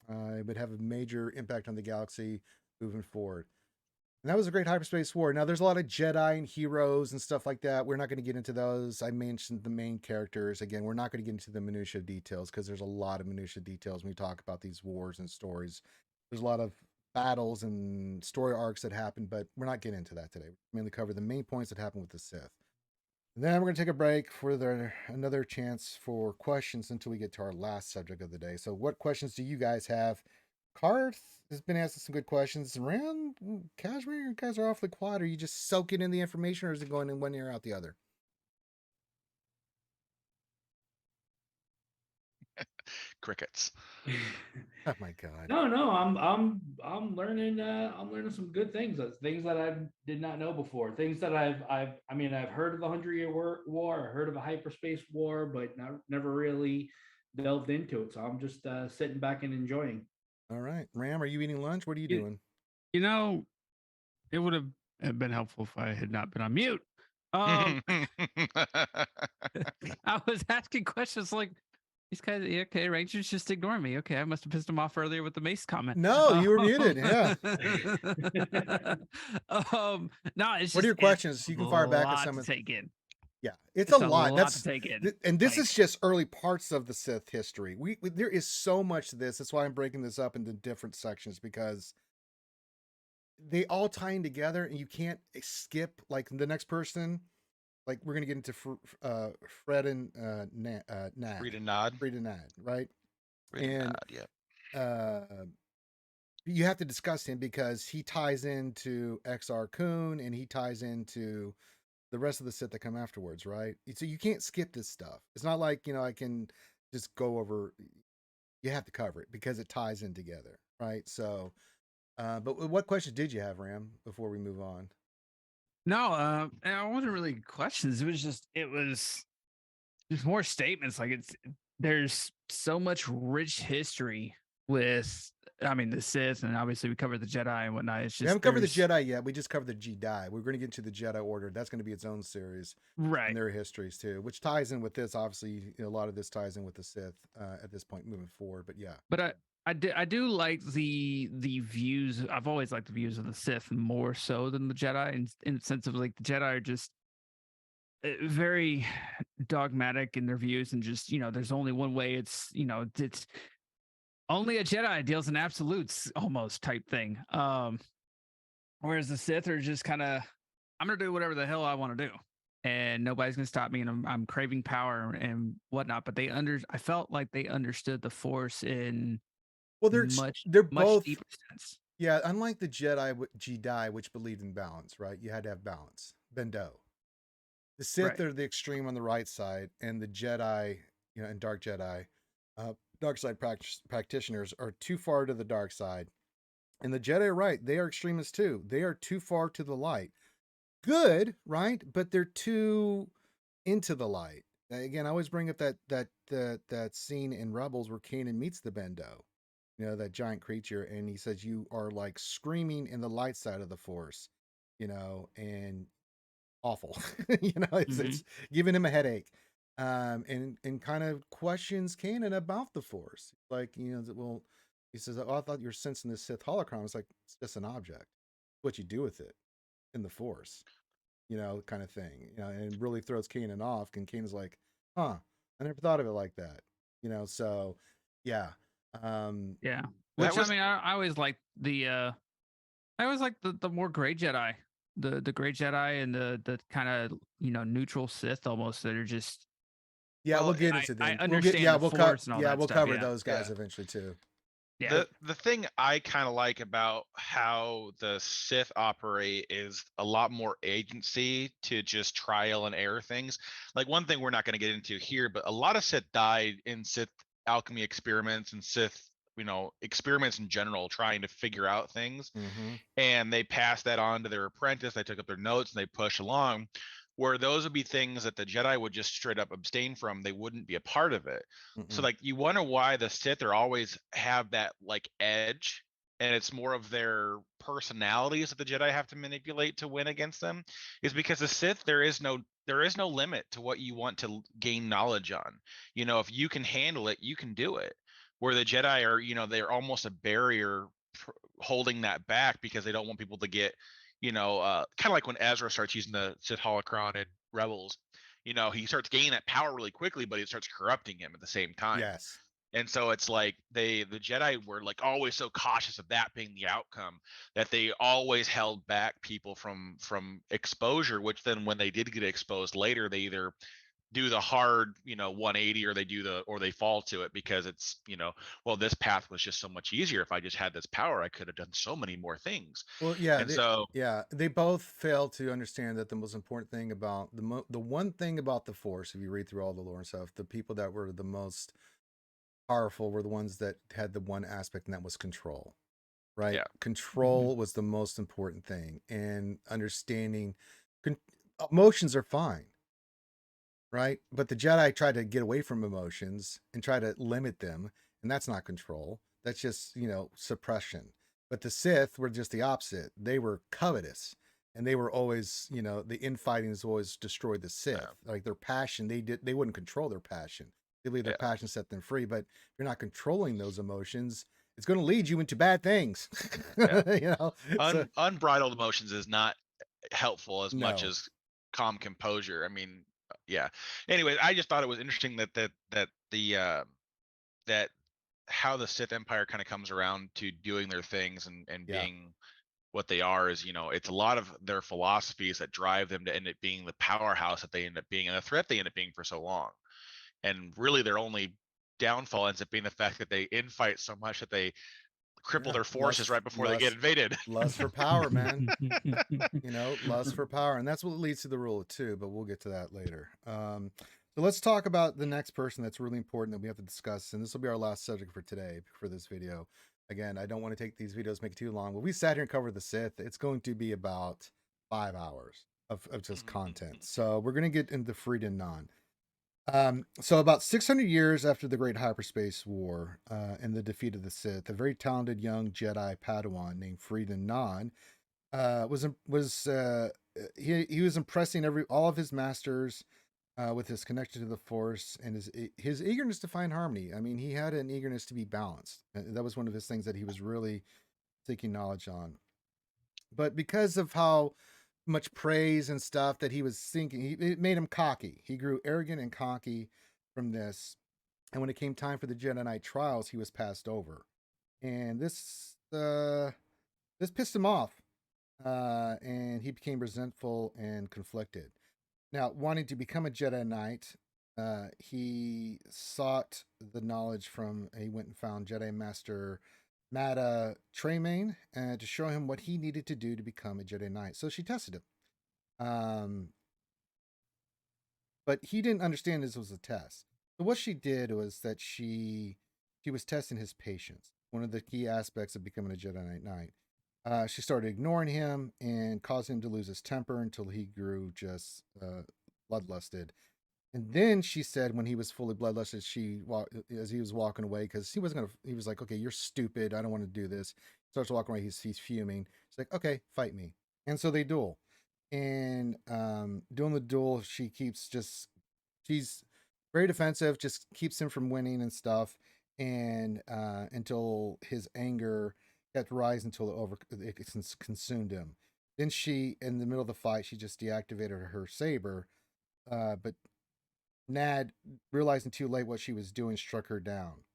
It would have a major impact on the galaxy moving forward. And that was a great hyperspace war. Now, there's a lot of Jedi and heroes and stuff like that. We're not going to get into those. I mentioned the main characters. Again, we're not going to get into the minutia details because there's a lot of minutia details when we talk about these wars and stories. There's a lot of battles and story arcs that happen, but we're not getting into that today. We're mainly cover the main points that happen with the Sith. And then we're going to take a break for another chance for questions until we get to our last subject of the day. So, what questions do you guys have? Karth has been asking some good questions. Ram, Kashmir, you guys are awfully quiet. Are you just soaking in the information, or is it going in one ear out the other? Crickets. Oh my god. No, I'm learning. I'm learning some good things. Things that I did not know before. Things that I've heard of the 100-Year War. I heard of a hyperspace war, but never really delved into it. So I'm just sitting back and enjoying. All right, Ram, are you eating lunch? What are you You- doing? You know, it would have been helpful if I had not been on mute. I was asking questions like these guys. Okay, Rangers just ignore me. Okay, I must have pissed him off earlier with the Mace comment. No, you were muted. Yeah. No, it's just What are your questions? You can fire back at lot some to of. take in. Yeah, it's It's a a lot. lot to take in. And this Like- is just early parts of the Sith history. There is so much to this. That's why I'm breaking this up into different sections, because they all tie in together, and you can't skip like the next person. Like we're gonna get into Fred and Nad. Read and nod. Fred and Nad, right? Read and And nod. Yeah. You have to discuss him because he ties into XR Kun, and he ties into the rest of the Sith that come afterwards, right? So you can't skip this stuff. It's not like, I can just go over. You have to cover it because it ties in together, right? So, but what questions did you have, Ram, before we move on? No, it wasn't really questions. It was just more statements. Like there's so much rich history with, the Sith, and obviously we covered the Jedi and whatnot. It's just We haven't covered the Jedi yet. We just covered the Jedi. We're going to get into the Jedi Order. That's going to be its own series, right. and their histories too, which ties in with this. Obviously, a lot of this ties in with the Sith at this point moving forward. But yeah, But I do like the views. I've always liked the views of the Sith more so than the Jedi, in the sense of like the Jedi are just very dogmatic in their views, and just there's only one way. It's only a Jedi deals in absolutes, almost type thing. Whereas the Sith are just kind of, I'm gonna do whatever the hell I want to do, and nobody's gonna stop me. And I'm craving power and whatnot. But I felt like they understood the Force in they're much both deeper sense. Yeah, unlike the Jedi, which believed in balance, right? You had to have balance. Bendo. The Sith are the extreme on the right side, and the Jedi, and Dark Jedi, dark side practitioners are too far to the dark side. And the Jedi are right. They are extremists too. They are too far to the light. Good, right? But they're too into the light. Again, I always bring up that scene in Rebels where Kanan meets the Bendo, that giant creature, and he says you are like screaming in the light side of the Force, and awful. It's giving him a headache. And kind of questions Kanan about the Force. Like, well, he says, "Oh, I thought you were sensing this Sith holocron." It's like, it's just an object. What you do with it in the Force, kind of thing. And it really throws Kanan off. And Kanan's like, "Huh, I never thought of it like that." So yeah. Yeah. Which was- I always like the more gray Jedi. The gray Jedi and the kind of neutral Sith almost that are just Yeah, Well, we'll get I- into I them. understand the Force and all that we'll stuff, cover yeah. those guys Yeah. eventually too. yeah. The thing I kind of like about how the Sith operate is a lot more agency to just trial and error things. Like one thing we're not going to get into here, but a lot of Sith died in Sith alchemy experiments and Sith, experiments in general, trying to figure out things. Mm-hmm. And they passed that on to their apprentice. They took up their notes and they push along. Where those would be things that the Jedi would just straight up abstain from. They wouldn't be a part of it. So like you wonder why the Sith are always have that like edge, and it's more of their personalities that the Jedi have to manipulate to win against them, is because the Sith there is no limit to what you want to gain knowledge on. If you can handle it, you can do it. Where the Jedi are, they're almost a barrier holding that back because they don't want people to get, kind of like when Ezra starts using the Sith holocron in Rebels. He starts gaining that power really quickly, but it starts corrupting him at the same time. Yes. And so it's like the Jedi were like always so cautious of that being the outcome that they always held back people from exposure, which then when they did get exposed later, they either do the hard 180 or they fall to it because it's well, this path was just so much easier. If I just had this power, I could have done so many more things. Well, And so they both fail to understand that the most important thing about the one thing about the Force, if you read through all the lore and stuff, the people that were the most powerful were the ones that had the one aspect, and that was control. Right? yeah, Control was the most important thing, and understanding emotions are fine, right? But the Jedi try to get away from emotions and try to limit them, and that's not control. That's just, suppression. But the Sith were just the opposite. They were covetous, and they were always, the infighting has always destroyed the Sith. yeah, Like their passion, they wouldn't control their passion. They believe their yeah. passion set them free. But if you're not controlling those emotions, it's going to lead you into bad things. Yeah. So Unbridled emotions is not helpful as much no, as calm composure. I mean, yeah. Anyway, I just thought it was interesting that how the Sith Empire kind of comes around to doing their things and yeah, being what they are is, it's a lot of their philosophies that drive them to end up being the powerhouse that they end up being and the threat they end up being for so long. And really their only downfall ends up being the fact that they infight so much that they cripple yeah. their forces right before they get Lust, invaded. lust for power, man. Lust for power, and that's what leads to the rule of two. But we'll get to that later. So let's talk about the next person that's really important that we have to discuss, and this will be our last subject for today for this video. Again, I don't want to take these videos make it too long. But we sat here and covered the Sith. It's going to be about 5 hours of just content. So we're going to get into Friedan Nan. So about 600 years after the Great Hyperspace War and the defeat of the Sith, a very talented young Jedi Padawan named Friedan Nan he was impressing all of his masters with his connection to the Force and his eagerness to find harmony. I mean, he had an eagerness to be balanced. That was one of his things that he was really seeking knowledge on. But because of how much praise and stuff that he was thinking, it made him cocky. He grew arrogant and cocky from this. And when it came time for the Jedi Knight trials, he was passed over. And this pissed him off. And he became resentful and conflicted. Now, wanting to become a Jedi Knight, he sought the knowledge he went and found Jedi Master Mada Tremaine to show him what he needed to do to become a Jedi Knight. So she tested him. But he didn't understand this was a test. So what she did was that she was testing his patience. One of the key aspects of becoming a Jedi Knight. She started ignoring him and caused him to lose his temper until he grew just bloodlusted. And then she said, when he was fully bloodlusted, as he was walking away, because he was like, okay, you're stupid. I don't want to do this. Starts walking away. He's fuming. She's like, okay, fight me. And so they duel. And during the duel, she's very defensive, just keeps him from winning and stuff. And until his anger kept rising until it consumed him. Then she, in the middle of the fight, she just deactivated her saber. But Nad, realizing too late what she was doing, struck her down.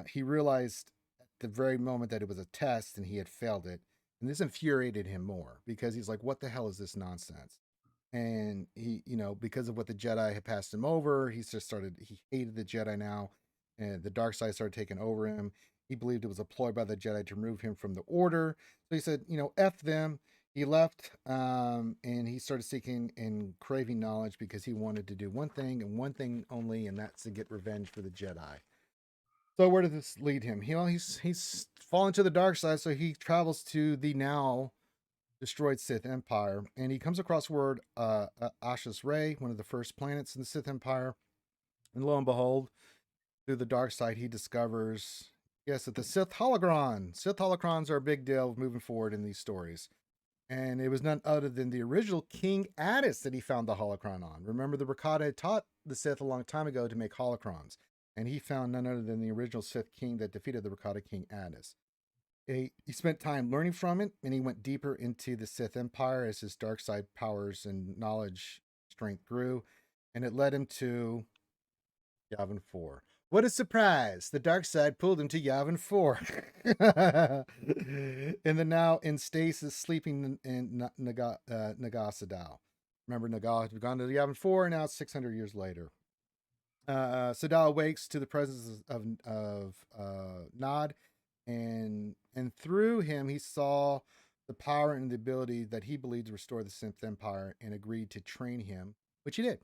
He realized at the very moment that it was a test and he had failed it. And this infuriated him more because he's like, what the hell is this nonsense? And he, because of what the Jedi had passed him over, he hated the Jedi now. And the dark side started taking over him. He believed it was a ploy by the Jedi to remove him from the order. So he said, F them. He left and he started seeking and craving knowledge because he wanted to do one thing and one thing only, and that's to get revenge for the Jedi. So where did this lead him? He's fallen to the dark side, so he travels to the now destroyed Sith Empire, and he comes across word Asha's Ray, one of the first planets in the Sith Empire. And lo and behold, through the dark side, he discovers, yes, that the Sith holocrons are a big deal moving forward in these stories. And it was none other than the original King Addis that he found the holocron on. Remember, the Rakata had taught the Sith a long time ago to make holocrons. And he found none other than the original Sith King that defeated the Rakata King Addis. He spent time learning from it, and he went deeper into the Sith Empire as his dark side powers and knowledge strength grew. And it led him to Yavin 4. What a surprise! The dark side pulled him to Yavin 4. In the now in stasis, sleeping in Nagasadao. Remember, Naga had gone to the Yavin 4, and now it's 600 years later. Sadao awakes to the presence of Nod, and through him he saw the power and the ability that he believed to restore the Sith Empire, and agreed to train him, which he did.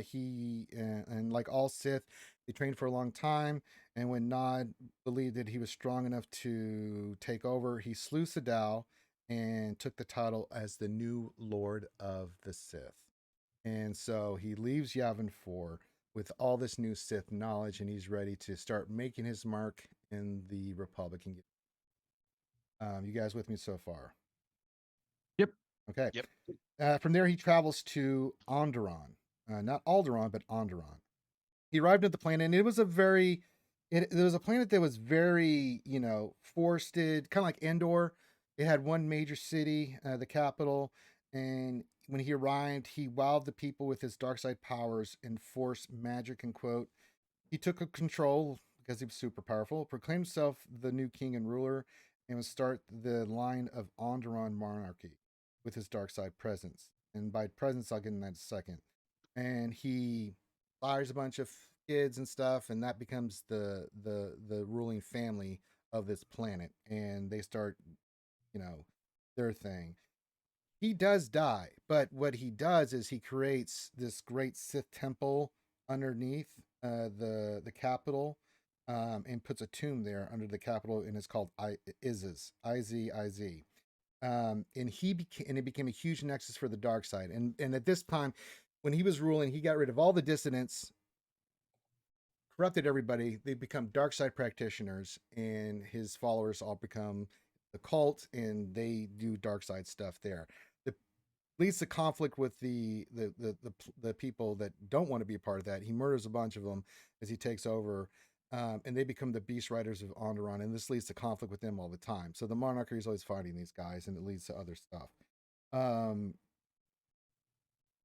He and like all Sith, they trained for a long time. And when Nod believed that he was strong enough to take over, he slew Sadao and took the title as the new Lord of the Sith. And so he leaves Yavin 4 with all this new Sith knowledge, and he's ready to start making his mark in the Republican. You guys with me so far? Yep. Okay. Yep. From there, he travels to Onderon. Not Alderaan, but Onderon. He arrived at the planet, and it was a very, there was a planet that was very, forested, kind of like Endor. It had one major city, the capital, and when he arrived, he wowed the people with his dark side powers and force magic and quote. He took control because he was super powerful, proclaimed himself the new king and ruler, and would start the line of Onderon monarchy with his dark side presence. And by presence, I'll get in that in a second. And he fires a bunch of kids and stuff, and that becomes the ruling family of this planet. And they start, their thing. He does die, but what he does is he creates this great Sith temple underneath the capital, and puts a tomb there under the capital, and it's called Izz, Izz. And it became a huge nexus for the dark side. And at this time, when he was ruling, he got rid of all the dissidents, corrupted everybody. They become dark side practitioners, and his followers all become the cult, and they do dark side stuff there. It leads to conflict with the people that don't want to be a part of that. He murders a bunch of them as he takes over. And they become the Beast Riders of Onderon, and this leads to conflict with them all the time. So the monarchy is always fighting these guys, and it leads to other stuff.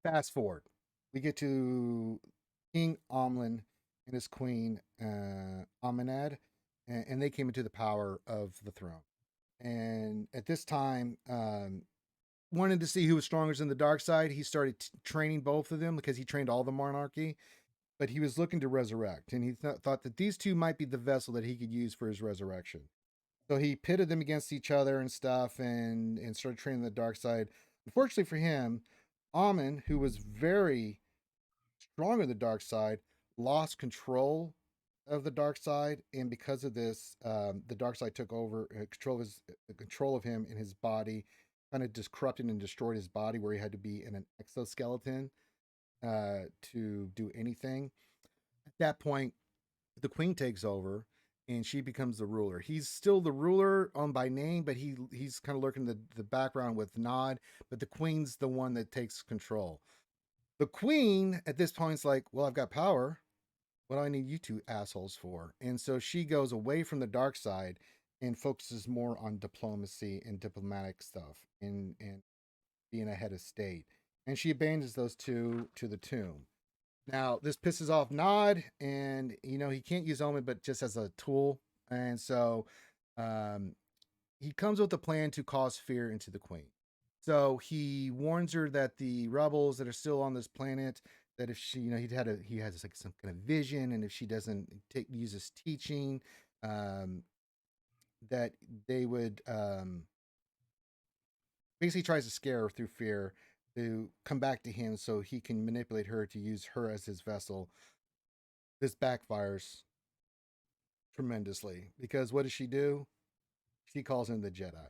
Fast forward, we get to King Omlin and his queen Amenad, and they came into the power of the throne. And at this time, wanted to see who was stronger in the dark side. He started training both of them because he trained all the monarchy, but he was looking to resurrect, and he thought that these two might be the vessel that he could use for his resurrection. So he pitted them against each other and stuff, and started training the dark side. Unfortunately for him, Amun, who was very strong in the dark side, lost control of the dark side, and because of this, the dark side took over control of him in his body, kind of just corrupted and destroyed his body, where he had to be in an exoskeleton to do anything. At that point, the queen takes over, and she becomes the ruler. He's still the ruler by name, but he's kind of lurking in the background with Nod. But the queen's the one that takes control. The queen at this point is like, well, I've got power. What do I need you two assholes for? And so she goes away from the dark side and focuses more on diplomacy and diplomatic stuff, and being a head of state. And she abandons those two to the tomb. Now, this pisses off Nod, and he can't use Omen but just as a tool. And so he comes with a plan to cause fear into the queen. So he warns her that the rebels that are still on this planet, that if she, he has like some kind of vision, and if she doesn't use his teaching, that they would basically tries to scare her through fear to come back to him so he can manipulate her to use her as his vessel. This backfires tremendously, because what does she do? She calls in the Jedi.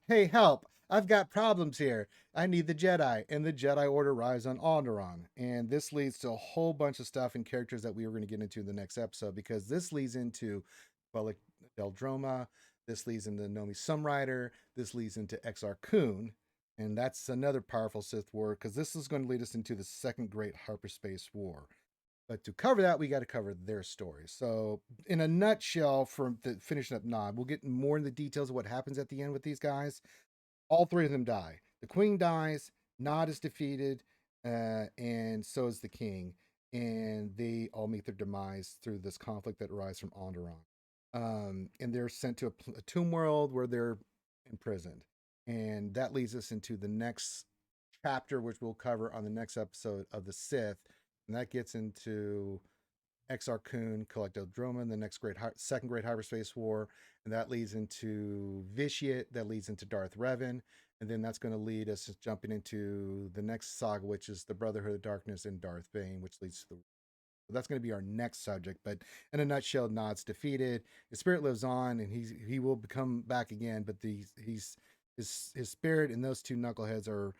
Hey, help! I've got problems here. I need the Jedi. And the Jedi Order arrives on Onderon. And this leads to a whole bunch of stuff and characters that we were going to get into in the next episode, because this leads into Bellic Deldroma. This leads into Nomi Sunrider. This leads into Exar Kun. And that's another powerful Sith war, because this is going to lead us into the Second Great Hyperspace War. But to cover that, we got to cover their story. So, in a nutshell, from finishing up Nod, we'll get more in the details of what happens at the end with these guys. All three of them die. The queen dies, Nod is defeated, and so is the king. and they all meet their demise through this conflict that arises from Onderon. And they're sent to a tomb world where they're imprisoned. And that leads us into the next chapter, which we'll cover on the next episode of the Sith. And that gets into Exar Kun, Collectodroma, the next second great hyperspace war, and that leads into Vitiate, that leads into Darth Revan, and then that's going to lead us jumping into the next saga, which is the Brotherhood of Darkness and Darth Bane, which leads to the. So that's going to be our next subject. But in a nutshell, Nod's defeated. His spirit lives on, and he will become back again. But his spirit and those two knuckleheads are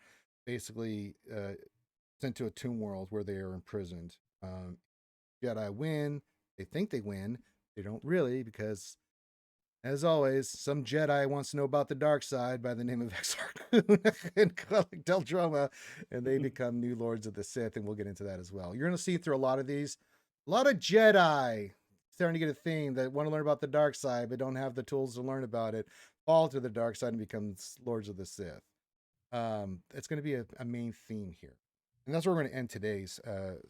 basically sent to a tomb world where they are imprisoned. Jedi win. They think they win. They don't really, because, as always, some Jedi wants to know about the dark side by the name of Exar and Deldroma, and they become new lords of the Sith, and we'll get into that as well. You're going to see through a lot of these, a lot of Jedi starting to get a theme that want to learn about the dark side but don't have the tools to learn about it, fall to the dark side and become lords of the Sith. It's going to be a main theme here. And that's where we're going to end today's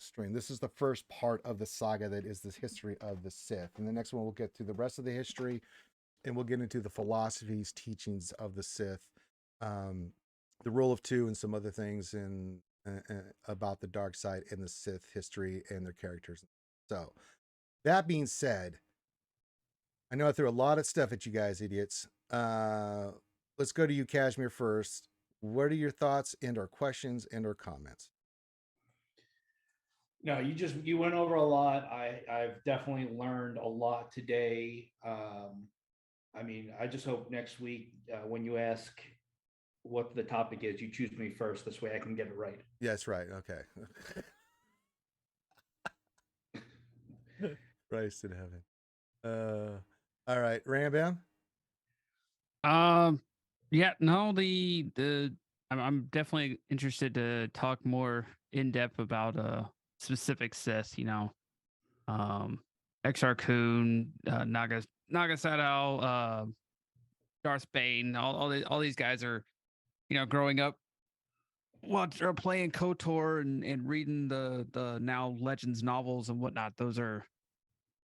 stream. This is the first part of the saga that is this history of the Sith. And the next one, we'll get to the rest of the history, and we'll get into the philosophies, teachings of the Sith, the rule of two, and some other things about the dark side and the Sith history and their characters. So, that being said, I know I threw a lot of stuff at you guys, idiots. Let's go to you, Kashmir, first. What are your thoughts and or questions and or comments? No, you went over a lot. I've definitely learned a lot today. I mean, I just hope next week when you ask what the topic is, you choose me first. This way I can get it right. Yes, right. Okay. Christ in heaven. All right, Rambam. Yeah, no, I'm definitely interested to talk more in depth about specific Sith, Exar Kun, Naga Sadow, Darth Bane, all these guys are, growing up are playing KOTOR and reading the now Legends novels and whatnot. Those are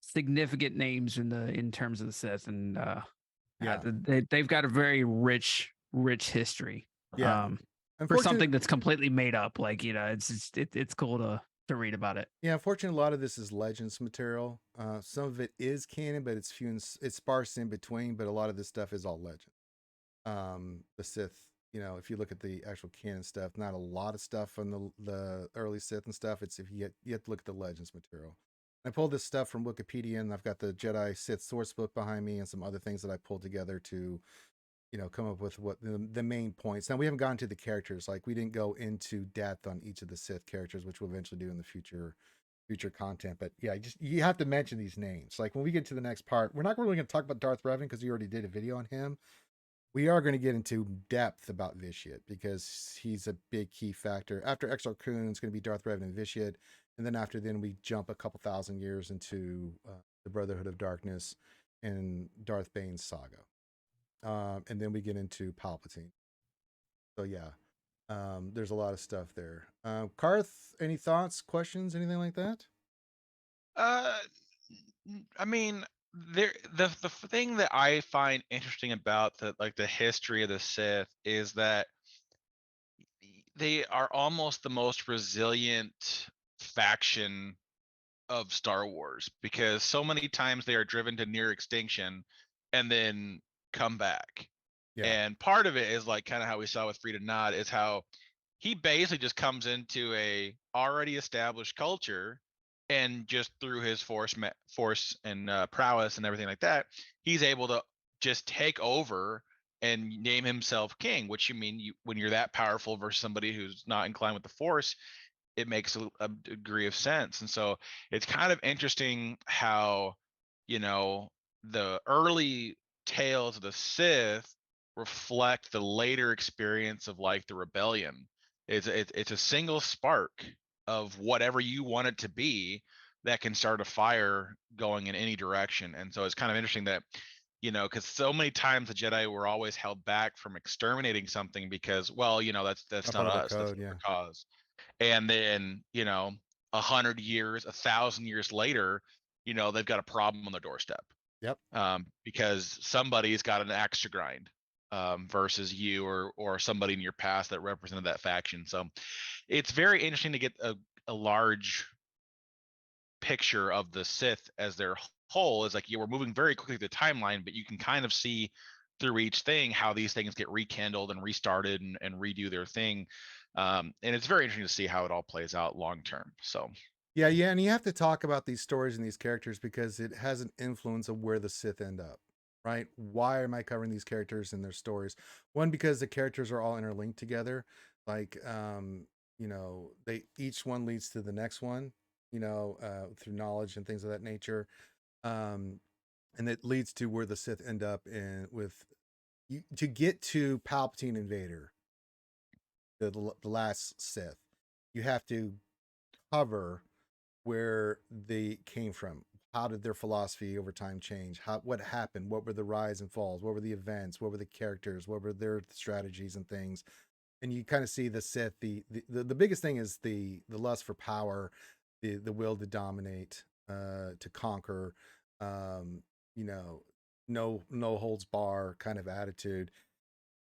significant names in terms of the Sith, and Yeah. they've got a very rich history. Yeah. For something that's completely made up, like, it's cool to read about it. Yeah, unfortunately, a lot of this is Legends material. Some of it is canon, but it's it's sparse in between. But a lot of this stuff is all legend. The Sith, if you look at the actual canon stuff, not a lot of stuff from the early Sith and stuff. It's if you have to look at the Legends material. I pulled this stuff from Wikipedia, and I've got the Jedi Sith source book behind me, and some other things that I pulled together to, come up with what the main points. Now, we haven't gotten to the characters. Like, we didn't go into depth on each of the Sith characters, which we'll eventually do in the future content. But yeah, you have to mention these names. Like, when we get to the next part, we're not really going to talk about Darth Revan because we already did a video on him. We are going to get into depth about Vitiate because he's a big key factor. After Exar Kun, it's going to be Darth Revan and Vitiate. And then after then, we jump a couple thousand years into the Brotherhood of Darkness and Darth Bane's saga. And then we get into Palpatine. So yeah, there's a lot of stuff there. Karth, any thoughts, questions, anything like that? I mean, the thing that I find interesting about the history of the Sith is that they are almost the most resilient faction of Star Wars, because so many times they are driven to near extinction and then come back. Yeah. And part of it is like kind of how we saw with Frida Nod, is how he basically just comes into a already established culture, and just through his force and prowess and everything like that, he's able to just take over and name himself king. Which, when you're that powerful versus somebody who's not inclined with the force, it makes a degree of sense. And so it's kind of interesting how, the early tales of the Sith reflect the later experience of like the rebellion. It's a single spark of whatever you want it to be that can start a fire going in any direction. And so it's kind of interesting that, because so many times the Jedi were always held back from exterminating something because, well, that's not us, that's yeah. the cause. And then, 100 years, 1,000 years later, you know, they've got a problem on their doorstep. Yep. Because somebody's got an axe to grind, versus you or somebody in your past that represented that faction. So it's very interesting to get a large picture of the Sith as their whole. Is like, you were moving very quickly through the timeline, but you can kind of see through each thing how these things get rekindled and restarted and redo their thing. And it's very interesting to see how it all plays out long term. So Yeah, and you have to talk about these stories and these characters because it has an influence of where the Sith end up, right? Why am I covering these characters and their stories? One, because the characters are all interlinked together. Like, you know, they each one leads to the next one, you know, through knowledge and things of that nature. And it leads to where the Sith end up in with you to get to Palpatine and Vader, the last Sith. You have to cover where they came from. How did their philosophy over time change? What happened? What were the rise and falls? What were the events? What were the characters? What were their strategies and things? And you kind of see the Sith. The biggest thing is the lust for power, the will to dominate, to conquer. You know, no holds bar kind of attitude.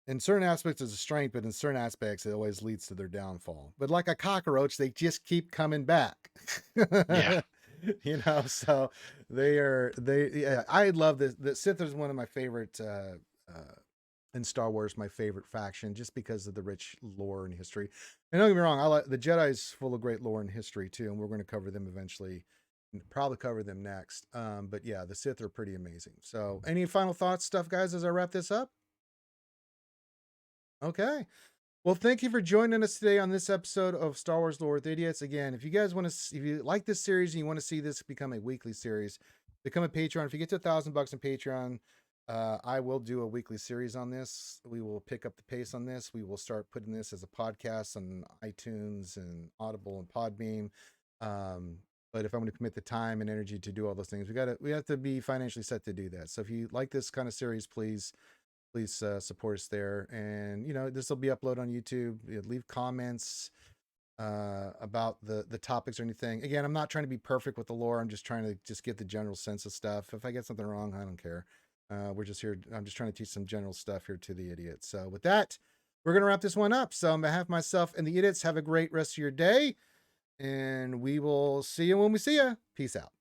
In certain aspects it's a strength, but in certain aspects it always leads to their downfall. But like a cockroach, they just keep coming back. yeah. You know, so yeah, I love this. The Sith is one of my favorite in Star Wars, my favorite faction, just because of the rich lore and history. And don't get me wrong, I like the Jedi's full of great lore and history too, and we're going to cover them eventually. Probably cover them next. But yeah, the Sith are pretty amazing. So any final thoughts, stuff, guys, as I wrap this up? Okay. Well, thank you for joining us today on this episode of Star Wars Lore with Idiots. Again, if you guys want to, if you like this series and you want to see this become a weekly series, become a Patreon. If you get to $1,000 in Patreon, I will do a weekly series on this. We will pick up the pace on this. We will start putting this as a podcast on iTunes and Audible and Podbean. But if I'm going to commit the time and energy to do all those things, we have to be financially set to do that. So if you like this kind of series, please support us there. And you know, this will be uploaded on YouTube. Leave comments about the topics or anything. Again, I'm not trying to be perfect with the lore. I'm just trying to just get the general sense of stuff. If I get something wrong, I don't care. We're just here. I'm just trying to teach some general stuff here to the idiots. So with that, we're going to wrap this one up. So on behalf of myself and the idiots, have a great rest of your day, and we will see you when we see you. Peace out.